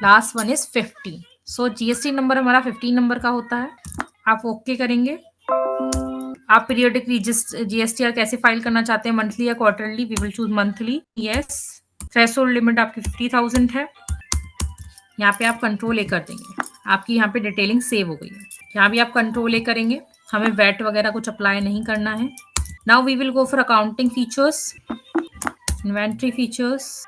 last one is 15. So GST number हमारा 15 नंबर का होता है. आप ओके करेंगे. आप पीरियोडिक GSTR कैसे फाइल करना चाहते हैं, मंथली या quarterly? We will choose monthly. Yes. Threshold limit आपकी 50,000 है. यहाँ पे आप कंट्रोल ए कर देंगे. आपकी यहाँ पे डिटेलिंग सेव हो गई है. यहाँ भी आप कंट्रोल ए करेंगे. हमें वैट वगैरह कुछ अप्लाई नहीं करना है. Now we will go for accounting features, inventory features.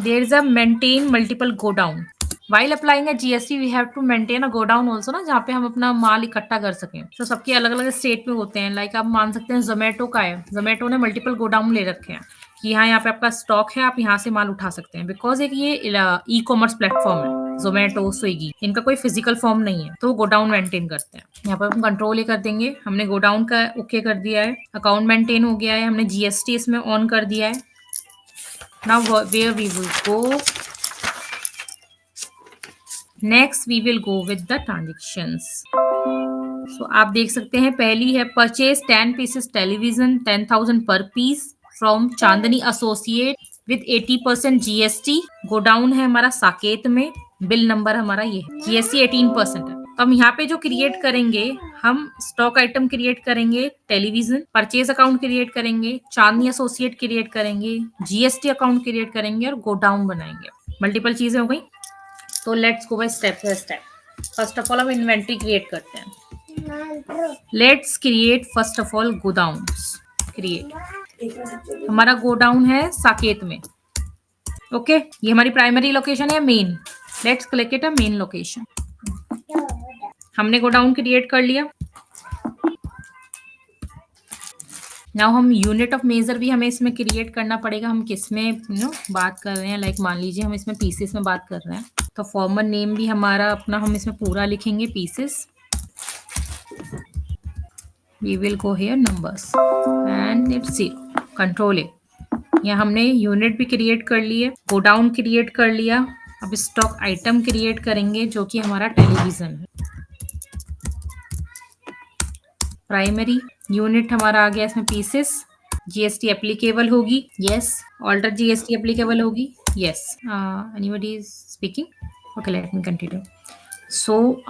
There is a maintain multiple godown. While applying a GST, we have to maintain a go down also ना, जहाँ पे हम अपना माल इकट्ठा कर सकें. तो सबके अलग अलग स्टेट में होते हैं. लाइक आप मान सकते हैं जोमेटो का है, जोमेटो ने मल्टीपल गो डाउन ले रखे हैं कि यहाँ पे आपका स्टॉक है, आप यहाँ से माल उठा सकते हैं. बिकॉज एक ये ई कॉमर्स प्लेटफॉर्म है, जोमेटो, स्विगी, इनका कोई फिजिकल फॉर्म नहीं है, तो गो डाउन मेंटेन करते हैं. यहाँ पर हम कंट्रोल ही कर देंगे. हमने गो डाउन का ओके कर दिया है. अकाउंट मेंटेन हो गया है. हमने GST इसमें ऑन कर दिया है. Now where we will go, next we will go with the transactions. So आप देख सकते हैं, पहली है परचेज 10 पीसेस टेलीविजन 10,000 पर piece from Chandni associate with 80% GST. Godown है हमारा साकेत में. बिल नंबर हमारा ये है. GST 18% है. तो हम यहाँ पे जो क्रिएट करेंगे, हम स्टॉक आइटम क्रिएट करेंगे, टेलीविजन, परचेज अकाउंट क्रिएट करेंगे, चांदनी एसोसिएट क्रिएट करेंगे, GST अकाउंट क्रिएट करेंगे और गोडाउन बनाएंगे. मल्टीपल चीजें हो गई. तो let's go by step by step. First of all हम इन्वेंट्री क्रिएट करते हैं. Let's create first of all godowns. Create. हमारा गोडाउन है साकेत में. ओके. ये हमारी प्राइमरी लोकेशन है, main. Let's click it a main location. हमने गोडाउन क्रिएट कर लिया. नाउ हम यूनिट ऑफ मेजर भी हमें इसमें क्रिएट करना पड़ेगा. हम किस में बात कर रहे हैं, लाइक मान लीजिए हम इसमें पीसेस में बात कर रहे हैं, तो फॉर्मर नेम भी हमारा अपना हम इसमें पूरा लिखेंगे, pieces. We will go here numbers and it's 0. Control A. यहाँ हमने यूनिट भी क्रिएट कर लिए, गोडाउन क्रिएट कर लिया. अब स्टॉक आइटम क्रिएट करेंगे जो कि हमारा टेलीविजन है. प्राइमरी यूनिट हमारा आ गया इसमें पीसेस। जीएसटी एप्लीकेबल होगी, यस। ऑल्टर जीएसटी एप्लीकेबल होगी, yes. Anybody is speaking? Okay, let me continue. So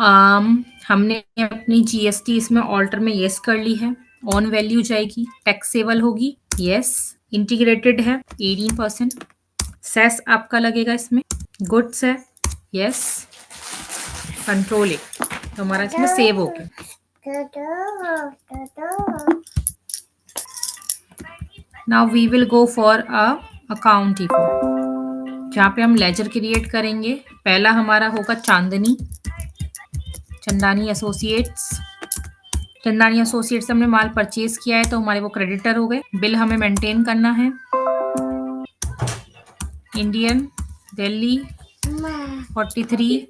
हमने अपनी जीएसटी इसमें ऑल्टर में यस कर ली है। ऑन वैल्यू जाएगी, टैक्सेबल होगी, यस। इंटीग्रेटेड है 18%। सेस आपका लगेगा इसमें, गुड्स है, यस। कंट्रोल ए, तो हमारा इसमें सेव हो गया। Now we will go for account E4, जहाँ पे हम लेजर क्रिएट करेंगे। पहला हमारा होगा चंदानी एसोसिएट्स। चंदानी एसोसिएट्स हमने माल परचेज किया है तो हमारे वो क्रेडिटर हो गए। बिल हमें मेंटेन करना है, इंडियन दिल्ली 43।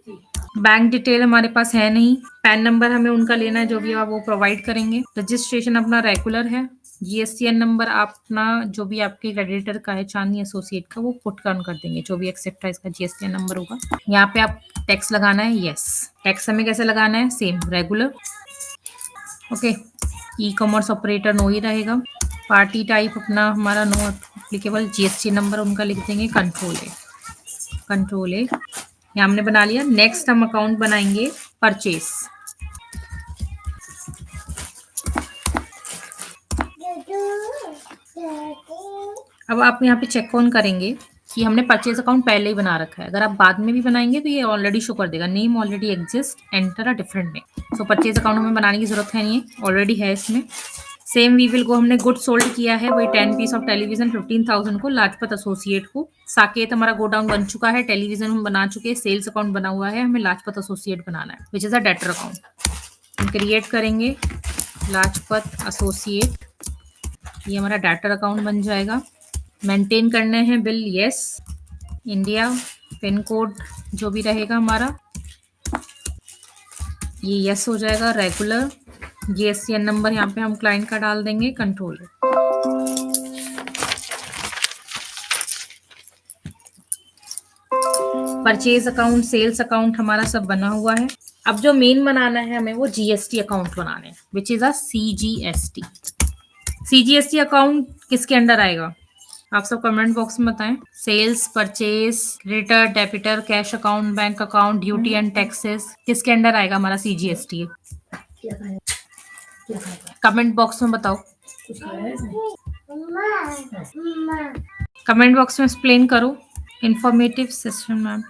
बैंक डिटेल हमारे पास है नहीं। पैन नंबर हमें उनका लेना है जो भी आप वो प्रोवाइड करेंगे। रजिस्ट्रेशन अपना रेगुलर है। जीएसटीएन नंबर अपना जो भी आपके क्रेडिटर का है चांदनी एसोसिएट का, वो पुट कर देंगे। जो भी एक्सेप्ट है इसका जीएसटीएन नंबर होगा। यहाँ पे आप टैक्स लगाना है, यस। टैक्स हमें कैसे लगाना है? Same regular, okay. E commerce operator no ही रहेगा। पार्टी टाइप अपना हमारा नो एप्लीकेबल। जीएसटी नंबर उनका लिख देंगे, कंट्रोल ए। ये हमने बना लिया। नेक्स्ट हम अकाउंट बनाएंगे परचेस। अब आप यहाँ पे चेक ऑन करेंगे कि हमने परचेज अकाउंट पहले ही बना रखा है। अगर आप बाद में भी बनाएंगे तो ये ऑलरेडी शो कर देगा, name already exist, enter a different name. So purchase account हमें बनाने की जरूरत है नहीं है, ऑलरेडी है इसमें। सेम वी विल गो, हमने गुड सोल्ड किया है वही 10 पीस ऑफ टेलीविजन 15,000 को लाजपत एसोसिएट को। साकेत हमारा गोडाउन बन चुका है, टेलीविजन हम बना चुके हैं, सेल्स अकाउंट बना हुआ है, हमें लाजपत एसोसिएट बनाना है विच इज अ डेटर अकाउंट। हम क्रिएट करेंगे लाजपत एसोसिएट, ये हमारा डेटर अकाउंट बन जाएगा। मेंटेन करने हैं bill, yes. India pin code जो भी रहेगा हमारा ये यस हो जाएगा, रेगुलर। जीएसटीएन नंबर यहाँ पे हम क्लाइंट का डाल देंगे, control. Purchase account, sales account हमारा सब बना हुआ है। अब जो मेन बनाना है हमें वो जीएसटी अकाउंट बनाने हैं which is a CGST. CGST account किसके अंडर आएगा आप सब कमेंट बॉक्स में बताएं। Sales, purchase, creditor, debtor, cash account, bank account, duty and taxes, किसके अंडर आएगा हमारा सीजीएसटी? कमेंट बॉक्स में बताओ, कमेंट बॉक्स में एक्सप्लेन करो। Informative system ma'am,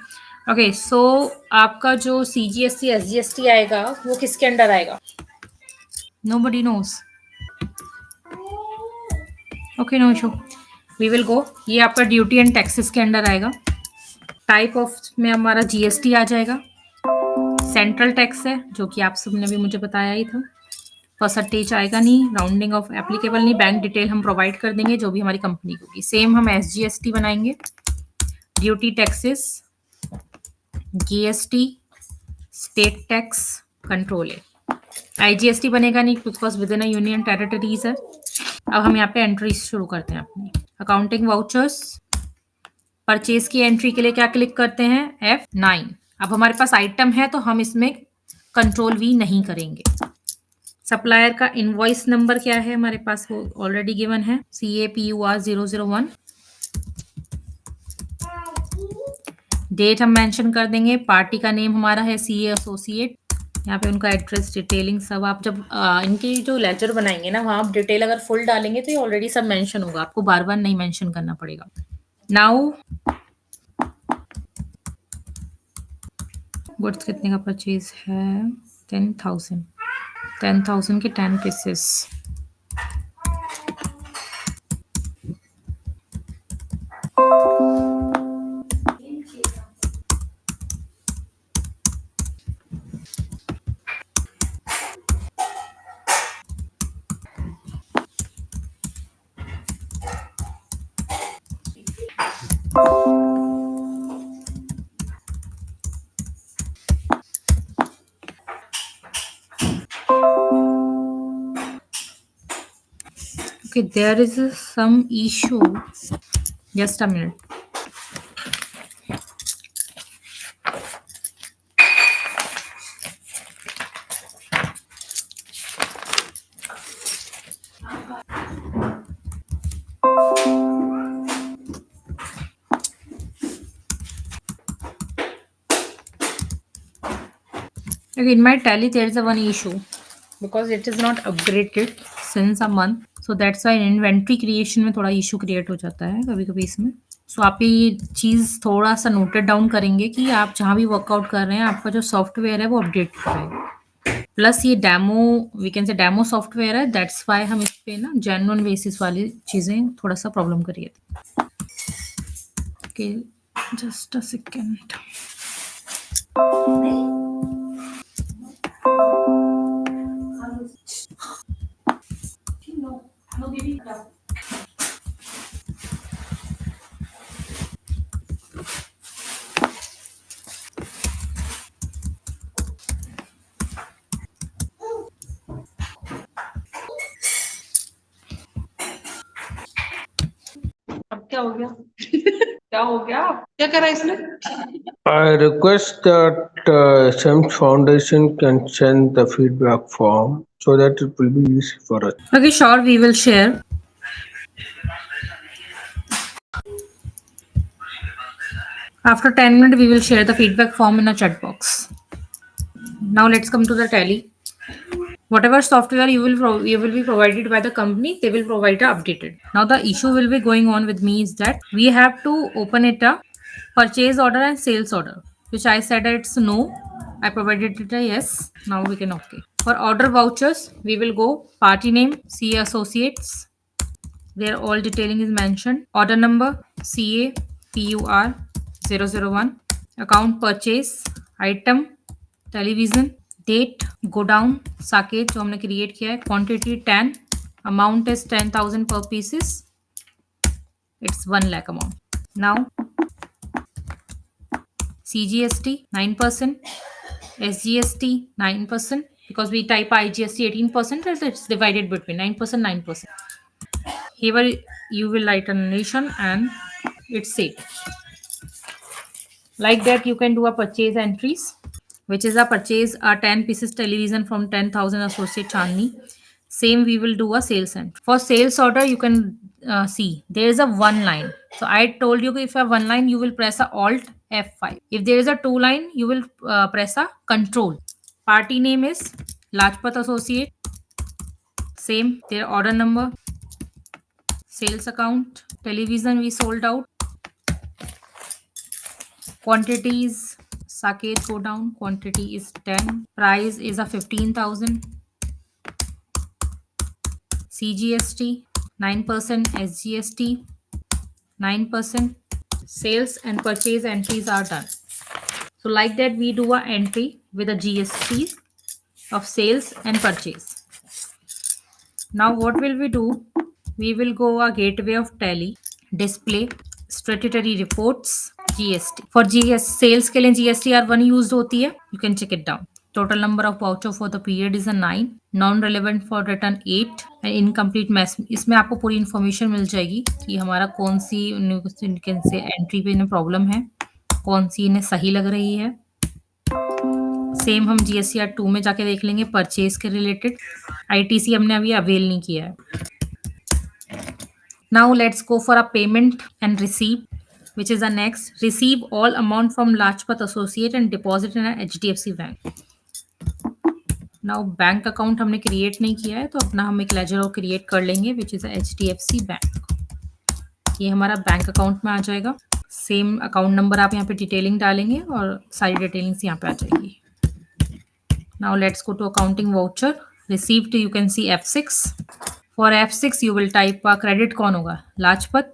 okay. So आपका जो सीजीएसटी एसजीएसटी आएगा वो किसके अंडर आएगा? Nobody knows, okay, no issue, we will go. ये आपका ड्यूटी एंड टैक्सेस के अंडर आएगा। टाइप ऑफ में हमारा जीएसटी आ जाएगा। सेंट्रल टैक्स है जो कि आप सबने भी मुझे बताया ही था। परसेंटेज आएगा नहीं, राउंडिंग ऑफ एप्लीकेबल नहीं। बैंक डिटेल हम प्रोवाइड कर देंगे जो भी हमारी कंपनी होगी। सेम हम एसजीएसटी बनाएंगे, duty taxes, GST, state tax, control है। आईजीएसटी बनेगा नहीं because with in a union territories है। अब हम यहाँ पे एंट्रीज शुरू करते हैं अपनी। अकाउंटिंग वाउचर्स, परचेज की एंट्री के लिए क्या क्लिक करते हैं? F9। अब हमारे पास आइटम है तो हम इसमें कंट्रोल V नहीं करेंगे। सप्लायर का इनवॉइस नंबर क्या है हमारे पास? वो ऑलरेडी गिवन है, CAPUR 001। डेट हम मेंशन कर देंगे। पार्टी का नेम हमारा है CA एसोसिएट। यहाँ पे उनका एड्रेस, डिटेलिंग सब आप जब इनकी जो लेजर बनाएंगे ना वहाँ आप डिटेल अगर फुल डालेंगे तो ये ऑलरेडी सब मेंशन होगा, आपको बार बार नहीं मेंशन करना पड़ेगा। नाउ गुड्स कितने का परचेज है? 10,000 के 10 pieces. Okay, there is some issue. Just a minute. Okay, in my tally, there is a one issue because it is not upgraded since a month. So that's why inventory creation में थोड़ा issue create हो जाता है कभी कभी इसमें. So आप ये चीज़ थोड़ा सा नोटेड डाउन करेंगे कि आप जहाँ भी वर्कआउट कर रहे हैं आपका जो सॉफ्टवेयर है वो अपडेट कराएगा. प्लस ये demo we can say demo software है, दैट्स वाई हम इस पे ना जेन्युइन बेसिस वाली चीज़ें थोड़ा सा प्रॉब्लम करिए. Okay, just a second. अब क्या हो गया? क्या हो गया? क्या करा इसने? I request that SEMS Foundation can send the feedback form so that it will be easy for us. Okay, sure, we will share. After 10 minutes, we will share the feedback form in a chat box. Now let's come to the tally. Whatever software you will be provided by the company, they will provide a updated. Now the issue will be going on with me is that we have to open it a purchase order and sales order, which I said it's no. I provided it a yes. Now we can okay. For order vouchers, we will go party name, CA Associates. Their all detailing is mentioned. Order number CA PUR 001. Account purchase, item, television, date godown Saket जो हमने क्रिएट किया है. क्वांटिटी 10, अमाउंट इज 10,000 पर pieces, it's 1 lakh amount. Now CGST 9%, SGST 9%, because we type IGST 18%, as it's divided between 9%, 9%. Here you will write a nation and it's saved. Like that you can do a purchase entries, which is a purchase a 10 pieces television from 10,000 associate Chandni. Same we will do a sales entry. For sales order you can see there is a one line. So I told you if you have one line you will press a alt F5. If there is a two line you will press a control. Party name is Lajpat Associate. Same, their order number, sales account, television we sold out, quantities Saket go down, quantity is 10, price is a 15,000, CGST 9%, SGST 9%, sales and purchase entries are done. So like that we do a entry with a GST of sales and purchase. Now what will we do? We will go a gateway of tally, display, statutory reports, GST. For GS sales के लिए GSTR1 used होती है. You can check it down. Total number of voucher for the period is a 9. Non-relevant for return 8 and incomplete mess. इसमें आपको पूरी इन्फॉर्मेशन मिल जाएगी कि हमारा कौन सी से एंट्री पे इन्हें प्रॉब्लम है, कौन सी इन्हें सही लग रही है. सेम हम GSTR2 में जाके देख लेंगे परचेज के रिलेटेड. ITC हमने अभी अवेल नहीं किया है. Now let's go for a payment and receipt, which is the next. Receive all amount from Lajpat Associate and deposit in a HDFC Bank. Now bank account हमने क्रिएट नहीं किया है तो अपना हम एक लेजर क्रिएट कर लेंगे, which is a HDFC bank. ये हमारा बैंक अकाउंट में आ जाएगा. सेम अकाउंट नंबर आप यहाँ पे डिटेलिंग डालेंगे और सारी डिटेलिंग्स यहाँ पे आ जाएगी. Now let's go to accounting voucher. Received you can see F6. For F6 you will type credit कौन होगा, लाजपत.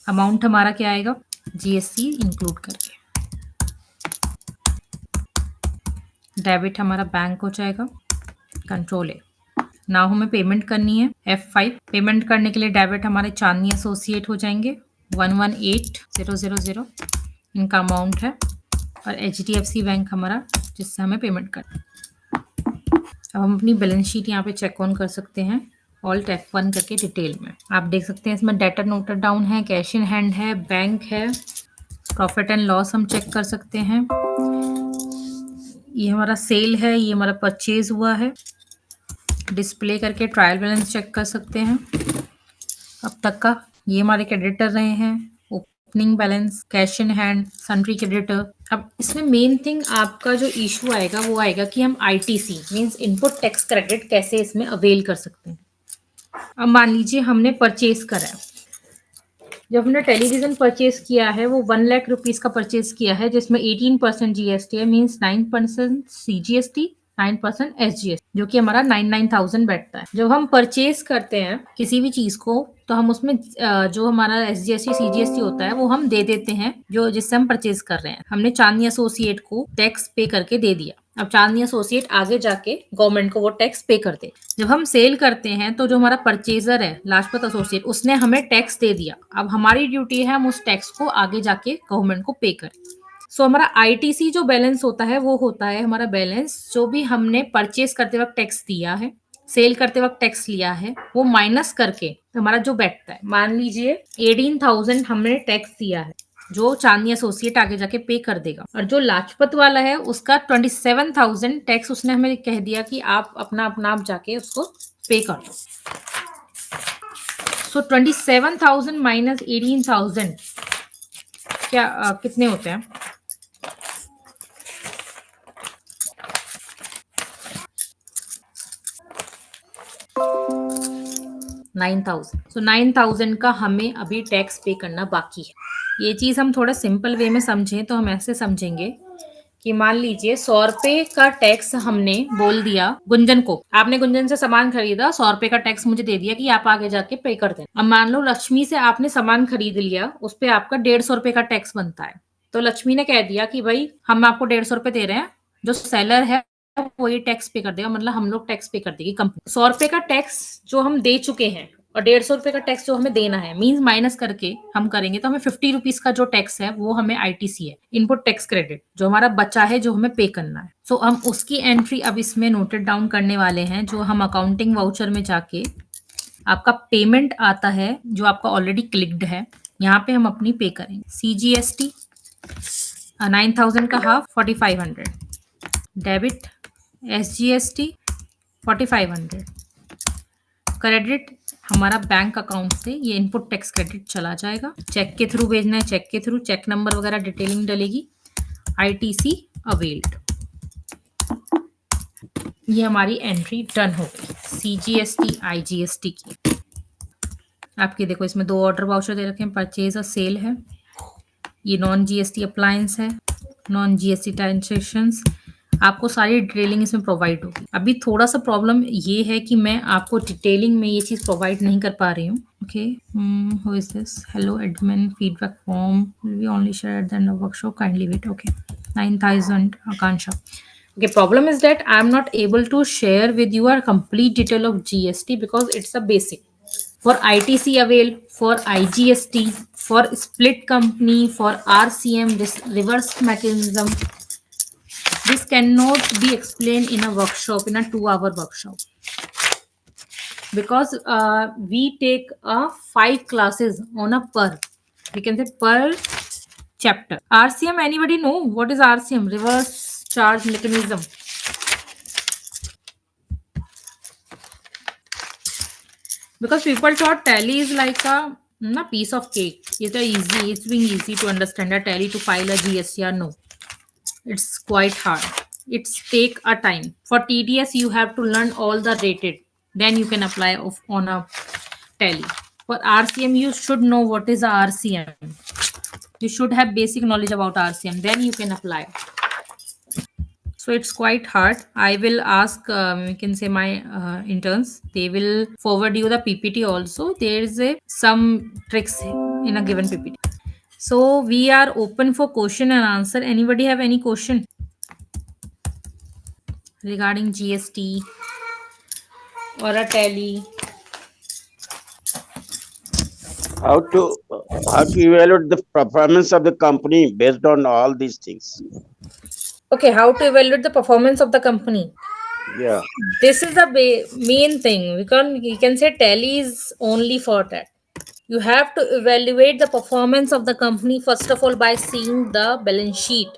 अमाउंट हमारा क्या आएगा, GST इंक्लूड करके. डेबिट हमारा बैंक हो जाएगा, कंट्रोल ए. नाउ हमें पेमेंट करनी है F5. पेमेंट करने के लिए डेबिट हमारे चांदनी एसोसिएट हो जाएंगे 118000, इनका अमाउंट है, और HDFC बैंक हमारा जिससे हमें पेमेंट करना है. अब हम अपनी बैलेंस शीट यहाँ पे चेक ऑन कर सकते हैं ऑल्ट F1 करके डिटेल में. आप देख सकते हैं इसमें डेटा नोटेड डाउन है, कैश इन हैंड है, बैंक है, प्रॉफिट एंड लॉस हम चेक कर सकते हैं. ये हमारा सेल है, ये हमारा परचेज हुआ है. डिस्प्ले करके ट्रायल बैलेंस चेक कर सकते हैं अब तक का. ये हमारे क्रेडिटर रहे हैं, opening balance, cash in hand, sundry creditor. अब इसमें मेन थिंग आपका जो इशू आएगा वो आएगा कि हम ITC means input tax credit कैसे इसमें अवेल कर सकते हैं। अब मान लीजिए हमने परचेज करा है, जब हमने टेलीविजन परचेज किया है वो 1 लाख रुपीज का परचेज किया है जिसमें 18% GST है, मींस 9% CGST, 9% SGST, जो कि हमारा 99,000 बैठता है। जब हम परचेज करते हैं किसी भी चीज को तो हम उसमें जो हमारा SGST CGST होता है वो हम दे देते हैं जो जिससे हम परचेज कर रहे हैं। हमने चांदनी एसोसिएट को टैक्स पे करके दे दिया। अब चांदनी एसोसिएट आगे जाके गवर्नमेंट को वो टैक्स पे कर दे। जब हम सेल करते हैं तो जो हमारा परचेजर है लाजपत एसोसिएट उसने हमें टैक्स दे दिया। अब हमारी ड्यूटी है हम उस टैक्स को आगे जाके गवर्नमेंट को पे करें। सो हमारा ITC जो बैलेंस होता है वो होता है हमारा बैलेंस जो भी हमने परचेज करते वक्त टैक्स दिया है, सेल करते वक्त टैक्स लिया है, वो माइनस करके हमारा जो बैठता है। मान लीजिए 18,000 हमने टैक्स दिया है जो चांदनी एसोसिएट आगे जाके पे कर देगा, और जो लाजपत वाला है उसका 27,000 टैक्स उसने हमें कह दिया कि आप अपना आप जाके उसको पे कर दो। सो 27,000 माइनस 18,000 क्या कितने होते हैं? सो 9,000 का हमें अभी टैक्स पे करना बाकी है। ये चीज हम थोड़ा सिंपल वे में समझें तो हम ऐसे समझेंगे कि मान लीजिए 100 रुपए का टैक्स हमने बोल दिया गुंजन को, आपने गुंजन से सामान खरीदा, 100 रुपए का टैक्स मुझे दे दिया कि आप आगे जाके पे कर देना। अब मान लो लक्ष्मी से आपने सामान खरीद लिया, उस पे आपका 150 रुपए का टैक्स बनता है। तो लक्ष्मी ने कह दिया कि भाई हम आपको 150 रुपए दे रहे हैं, जो सेलर है वो ये टैक्स पे कर देगा, मतलब हम लोग टैक्स पे कर देगी कंपनी। 100 रुपए का टैक्स जो हम दे चुके हैं और 150 रुपए का टैक्स जो हमें देना है, मींस माइनस करके हम करेंगे तो हमें 50 रुपीज का जो टैक्स है वो हमें ITC है, इनपुट टैक्स क्रेडिट, जो हमारा बचा है जो हमें पे करना है। सो हम उसकी एंट्री अब इसमें नोटेड डाउन करने वाले हैं, जो हम अकाउंटिंग वाउचर में जाके आपका पेमेंट आता है जो आपका ऑलरेडी क्लिक्ड है, यहाँ पे हम अपनी पे करेंगे। CGST 9,000 का हाफ 4,500, डेबिट SGST 4,500, क्रेडिट हमारा बैंक अकाउंट से ये इनपुट टैक्स क्रेडिट चला जाएगा। चेक के थ्रू भेजना है, चेक के थ्रू, चेक नंबर वगैरह डिटेलिंग डलेगी। ITC अवेल्ड, ये हमारी एंट्री डन हो गई CGST IGST की। आपके देखो इसमें 2 ऑर्डर वाउचर दे रखे हैं, परचेज और सेल है, ये नॉन GST अप्लायंस है, नॉन GST ट्रांजेक्शंस, आपको सारी डिटेलिंग इसमें प्रोवाइड होगी। अभी थोड़ा सा प्रॉब्लम ये है कि मैं आपको डिटेलिंग में ये चीज प्रोवाइड नहीं कर पा रही हूँ। Okay, who is this? Hello admin, feedback form will be only share at the end of workshop, kindly wait. Okay, 9,000 Akansha. Okay, problem is that I am not able to share with you a complete detail of GST because it's a basic. For ITC avail, for IGST, for split company, for RCM, this reverse mechanism, this cannot be explained in a workshop, in a 2-hour workshop, because we take 5 classes on a we can say per chapter. RCM, anybody know what is RCM? Reverse charge mechanism. Because people thought tally is like a piece of cake. It's being easy to understand a tally to file a GST or no. It's quite hard. It's take a time. For TDS, you have to learn all the rated. Then you can apply on a tally. For RCM, you should know what is a RCM. You should have basic knowledge about RCM. Then you can apply. So it's quite hard. I will ask, you can say my interns, they will forward you the PPT also. There is some tricks in a given PPT. So we are open for question and answer. Anybody have any question regarding GST or a tally? How to evaluate the performance of the company based on all these things? Okay, how to evaluate the performance of the company? Yeah. This is the main thing. You can say tally is only for that. You have to evaluate the performance of the company first of all by seeing the balance sheet.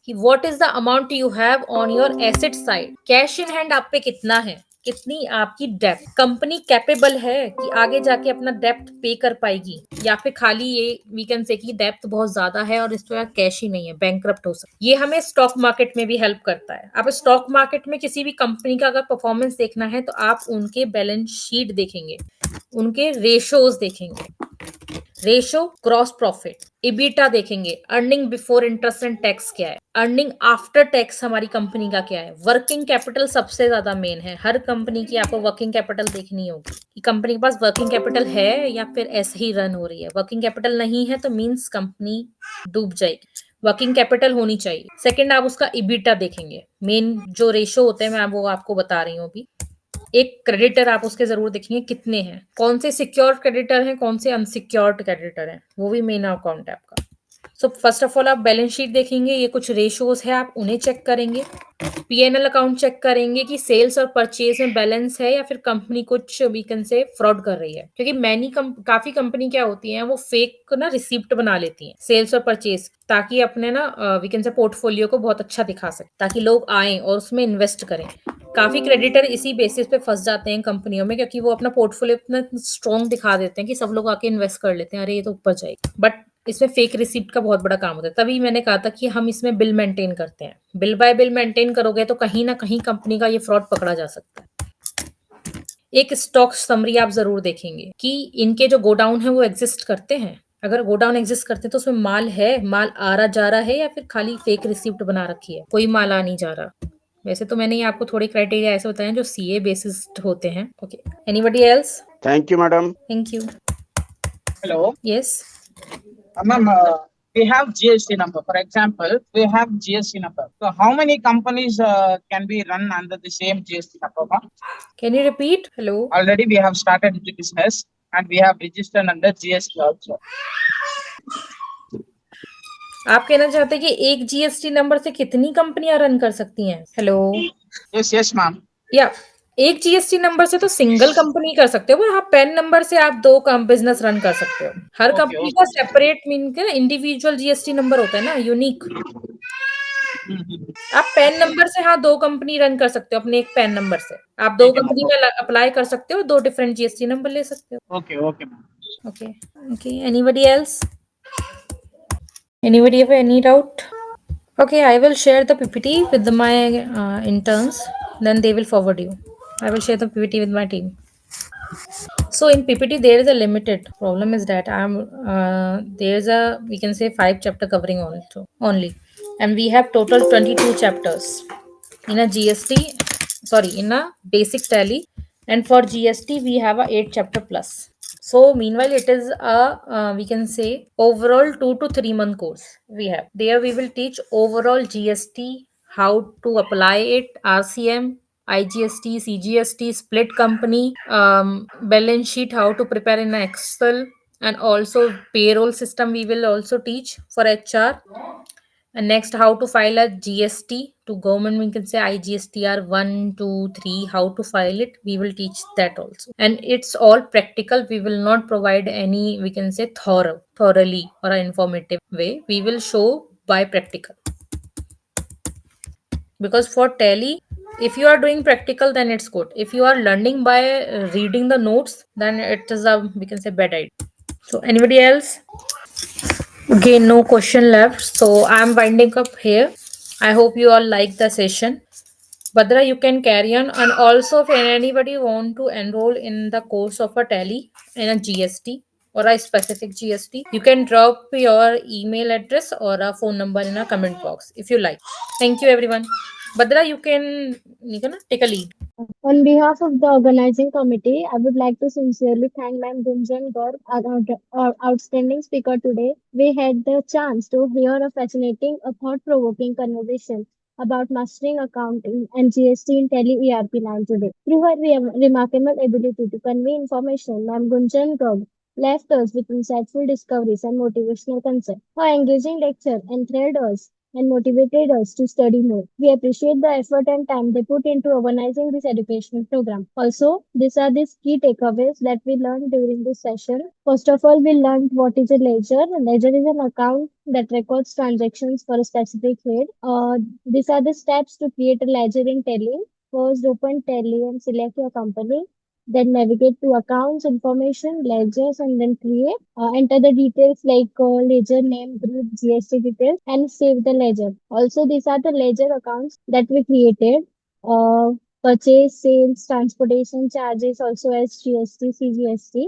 What is the amount you have on your asset side? Cash in hand आप पे कितना है? कितनी आपकी डेप्थ, कंपनी कैपेबल है कि आगे जाके अपना डेप्थ पे कर पाएगी, या फिर खाली ये वी कैन से कि डेप्थ बहुत ज्यादा है और इस पर कैश ही नहीं है, बैंकरप्ट हो सकता है। ये हमें स्टॉक मार्केट में भी हेल्प करता है। आप स्टॉक मार्केट में किसी भी कंपनी का अगर परफॉर्मेंस देखना है तो आप उनके बैलेंस शीट देखेंगे, उनके रेशोज देखेंगे, रेशो क्रॉस प्रॉफिट, इबिटा देखेंगे, earning before interest and tax क्या है, अर्निंग आफ्टर टैक्स हमारी कंपनी का क्या है, वर्किंग कैपिटल सबसे ज्यादा मेन है। हर कंपनी की आपको वर्किंग कैपिटल देखनी होगी कि कंपनी के पास वर्किंग कैपिटल है या फिर ऐसे ही रन हो रही है। वर्किंग कैपिटल नहीं है तो मींस कंपनी डूब जाएगी, वर्किंग कैपिटल होनी चाहिए। सेकंड, आप उसका इबिटा देखेंगे, मेन जो रेशो होते हैं मैं वो आपको बता रही हूँ अभी। एक क्रेडिटर आप उसके जरूर देखेंगे कितने हैं, कौन से सिक्योर्ड क्रेडिटर हैं, कौन से अनसिक्योर्ड क्रेडिटर हैं, वो भी मेन अकाउंट है आपका। सो फर्स्ट ऑफ ऑल आप बैलेंस शीट देखेंगे, ये कुछ रेशोज है आप उन्हें चेक करेंगे। पीएनएल अकाउंट चेक करेंगे कि सेल्स और परचेज में बैलेंस है या फिर कंपनी कुछ वीकन से फ्रॉड कर रही है, क्योंकि काफी कंपनी क्या होती हैं वो फेक ना रिसिप्ट बना लेती हैं सेल्स और परचेज, ताकि अपने ना वीकन से पोर्टफोलियो को बहुत अच्छा दिखा सके, ताकि लोग आए और उसमें इन्वेस्ट करें। काफी क्रेडिटर इसी बेसिस पे फंस जाते हैं कंपनियों में, क्योंकि वो अपना पोर्टफोलियो इतना स्ट्रॉन्ग दिखा देते हैं कि सब लोग आके इन्वेस्ट कर लेते हैं, अरे ये तो ऊपर जाएगी, बट इसमें फेक रिसिप्ट का बहुत बड़ा काम होता है। तभी मैंने कहा था कि हम इसमें बिल मेंटेन करते हैं, बिल बाय बिल मेंटेन करोगे तो कहीं ना कहीं कंपनी का ये फ्रॉड पकड़ा जा सकता है। एक स्टॉक समरी आप जरूर देखेंगे कि इनके जो गोडाउन है वो एग्जिस्ट करते हैं, अगर गोडाउन एग्जिस्ट करते हैं तो उसमें माल है, माल आ रहा जा रहा है या फिर खाली फेक रिसिप्ट बना रखी है, कोई माल आ नहीं जा रहा। वैसे तो मैंने ये आपको थोड़े क्राइटेरिया ऐसे बताए हैं जो सीए बेसिस्ड होते हैं। Okay, anybody else? Thank you, madam. Thank you. Hello, yes, ma'am. We have GST number. For example, we have GST number. So, how many companies can be run under the same GST number, ma'am? Can you repeat? Hello, Already we have started the business and we have registered under GST also. आप कहना चाहते हैं कि एक जीएसटी नंबर से कितनी कंपनियां रन कर सकती हैं? Hello, Yes, ma'am. या एक जीएसटी नंबर से तो सिंगल कंपनी कर सकते हो, पर हाँ पैन नंबर से आप दो बिजनेस रन कर सकते हो। हर Okay, कंपनी का सेपरेट मीन के इंडिविजुअल जीएसटी नंबर होता है ना, यूनिक। आप पैन नंबर से हाँ दो कंपनी रन कर सकते हो, अपने एक पैन नंबर से आप दो ठीक है, कंपनी का अप्लाई कर सकते हो, दो डिफरेंट जीएसटी नंबर ले सकते हो। Okay, ma'am. Okay okay, anybody else? Anybody have any doubt? Okay, I will share the PPT with my interns, then they will forward you. I will share the PPT with my team. So in PPT there is a limited problem is that there's a we can say 5 chapter covering only, and we have total 22 chapters in a GST, sorry, in a basic tally, and for GST we have a 8 chapter plus. So meanwhile it is a we can say overall 2 to 3 month course we have. There we will teach overall GST, how to apply it, RCM, IGST, CGST, split company, balance sheet, how to prepare in Excel, and also payroll system we will also teach for HR. And next, how to file a GST to government, we can say IGSTR 1, 2, 3, how to file it. We will teach that also. And it's all practical. We will not provide any, we can say thoroughly or an informative way. We will show by practical. Because for Tally, if you are doing practical, then it's good. If you are learning by reading the notes, then it is a, we can say, bad idea. So anybody else? Okay, no question left. So I'm winding up here. I hope you all like the session. Badra, you can carry on. And also, if anybody want to enroll in the course of a Tally in a GST or a specific GST, you can drop your email address or a phone number in a comment box if you like. Thank you, everyone. Badra, you can take a lead. On behalf of the organizing committee, I would like to sincerely thank Ma'am Gunjan Garg, our outstanding speaker today. We had the chance to hear a fascinating, a thought-provoking conversation about mastering accounting and GST in Tele ERP 9 today. Through her remarkable ability to convey information, Ma'am Gunjan Garg left us with insightful discoveries and motivational concepts. Her engaging lecture enthralled us and motivated us to study more. We appreciate the effort and time they put into organizing this educational program. Also, these are the key takeaways that we learned during this session. First of all, we learned what is a ledger. A ledger is an account that records transactions for a specific head. These are the steps to create a ledger in Tally. First, open Tally and select your company. Then navigate to accounts, information, ledgers, and then create. Enter the details like ledger name, group, GST details, and save the ledger. Also, these are the ledger accounts that we created. Uh, Purchase, sales, transportation charges, also as GST, CGST.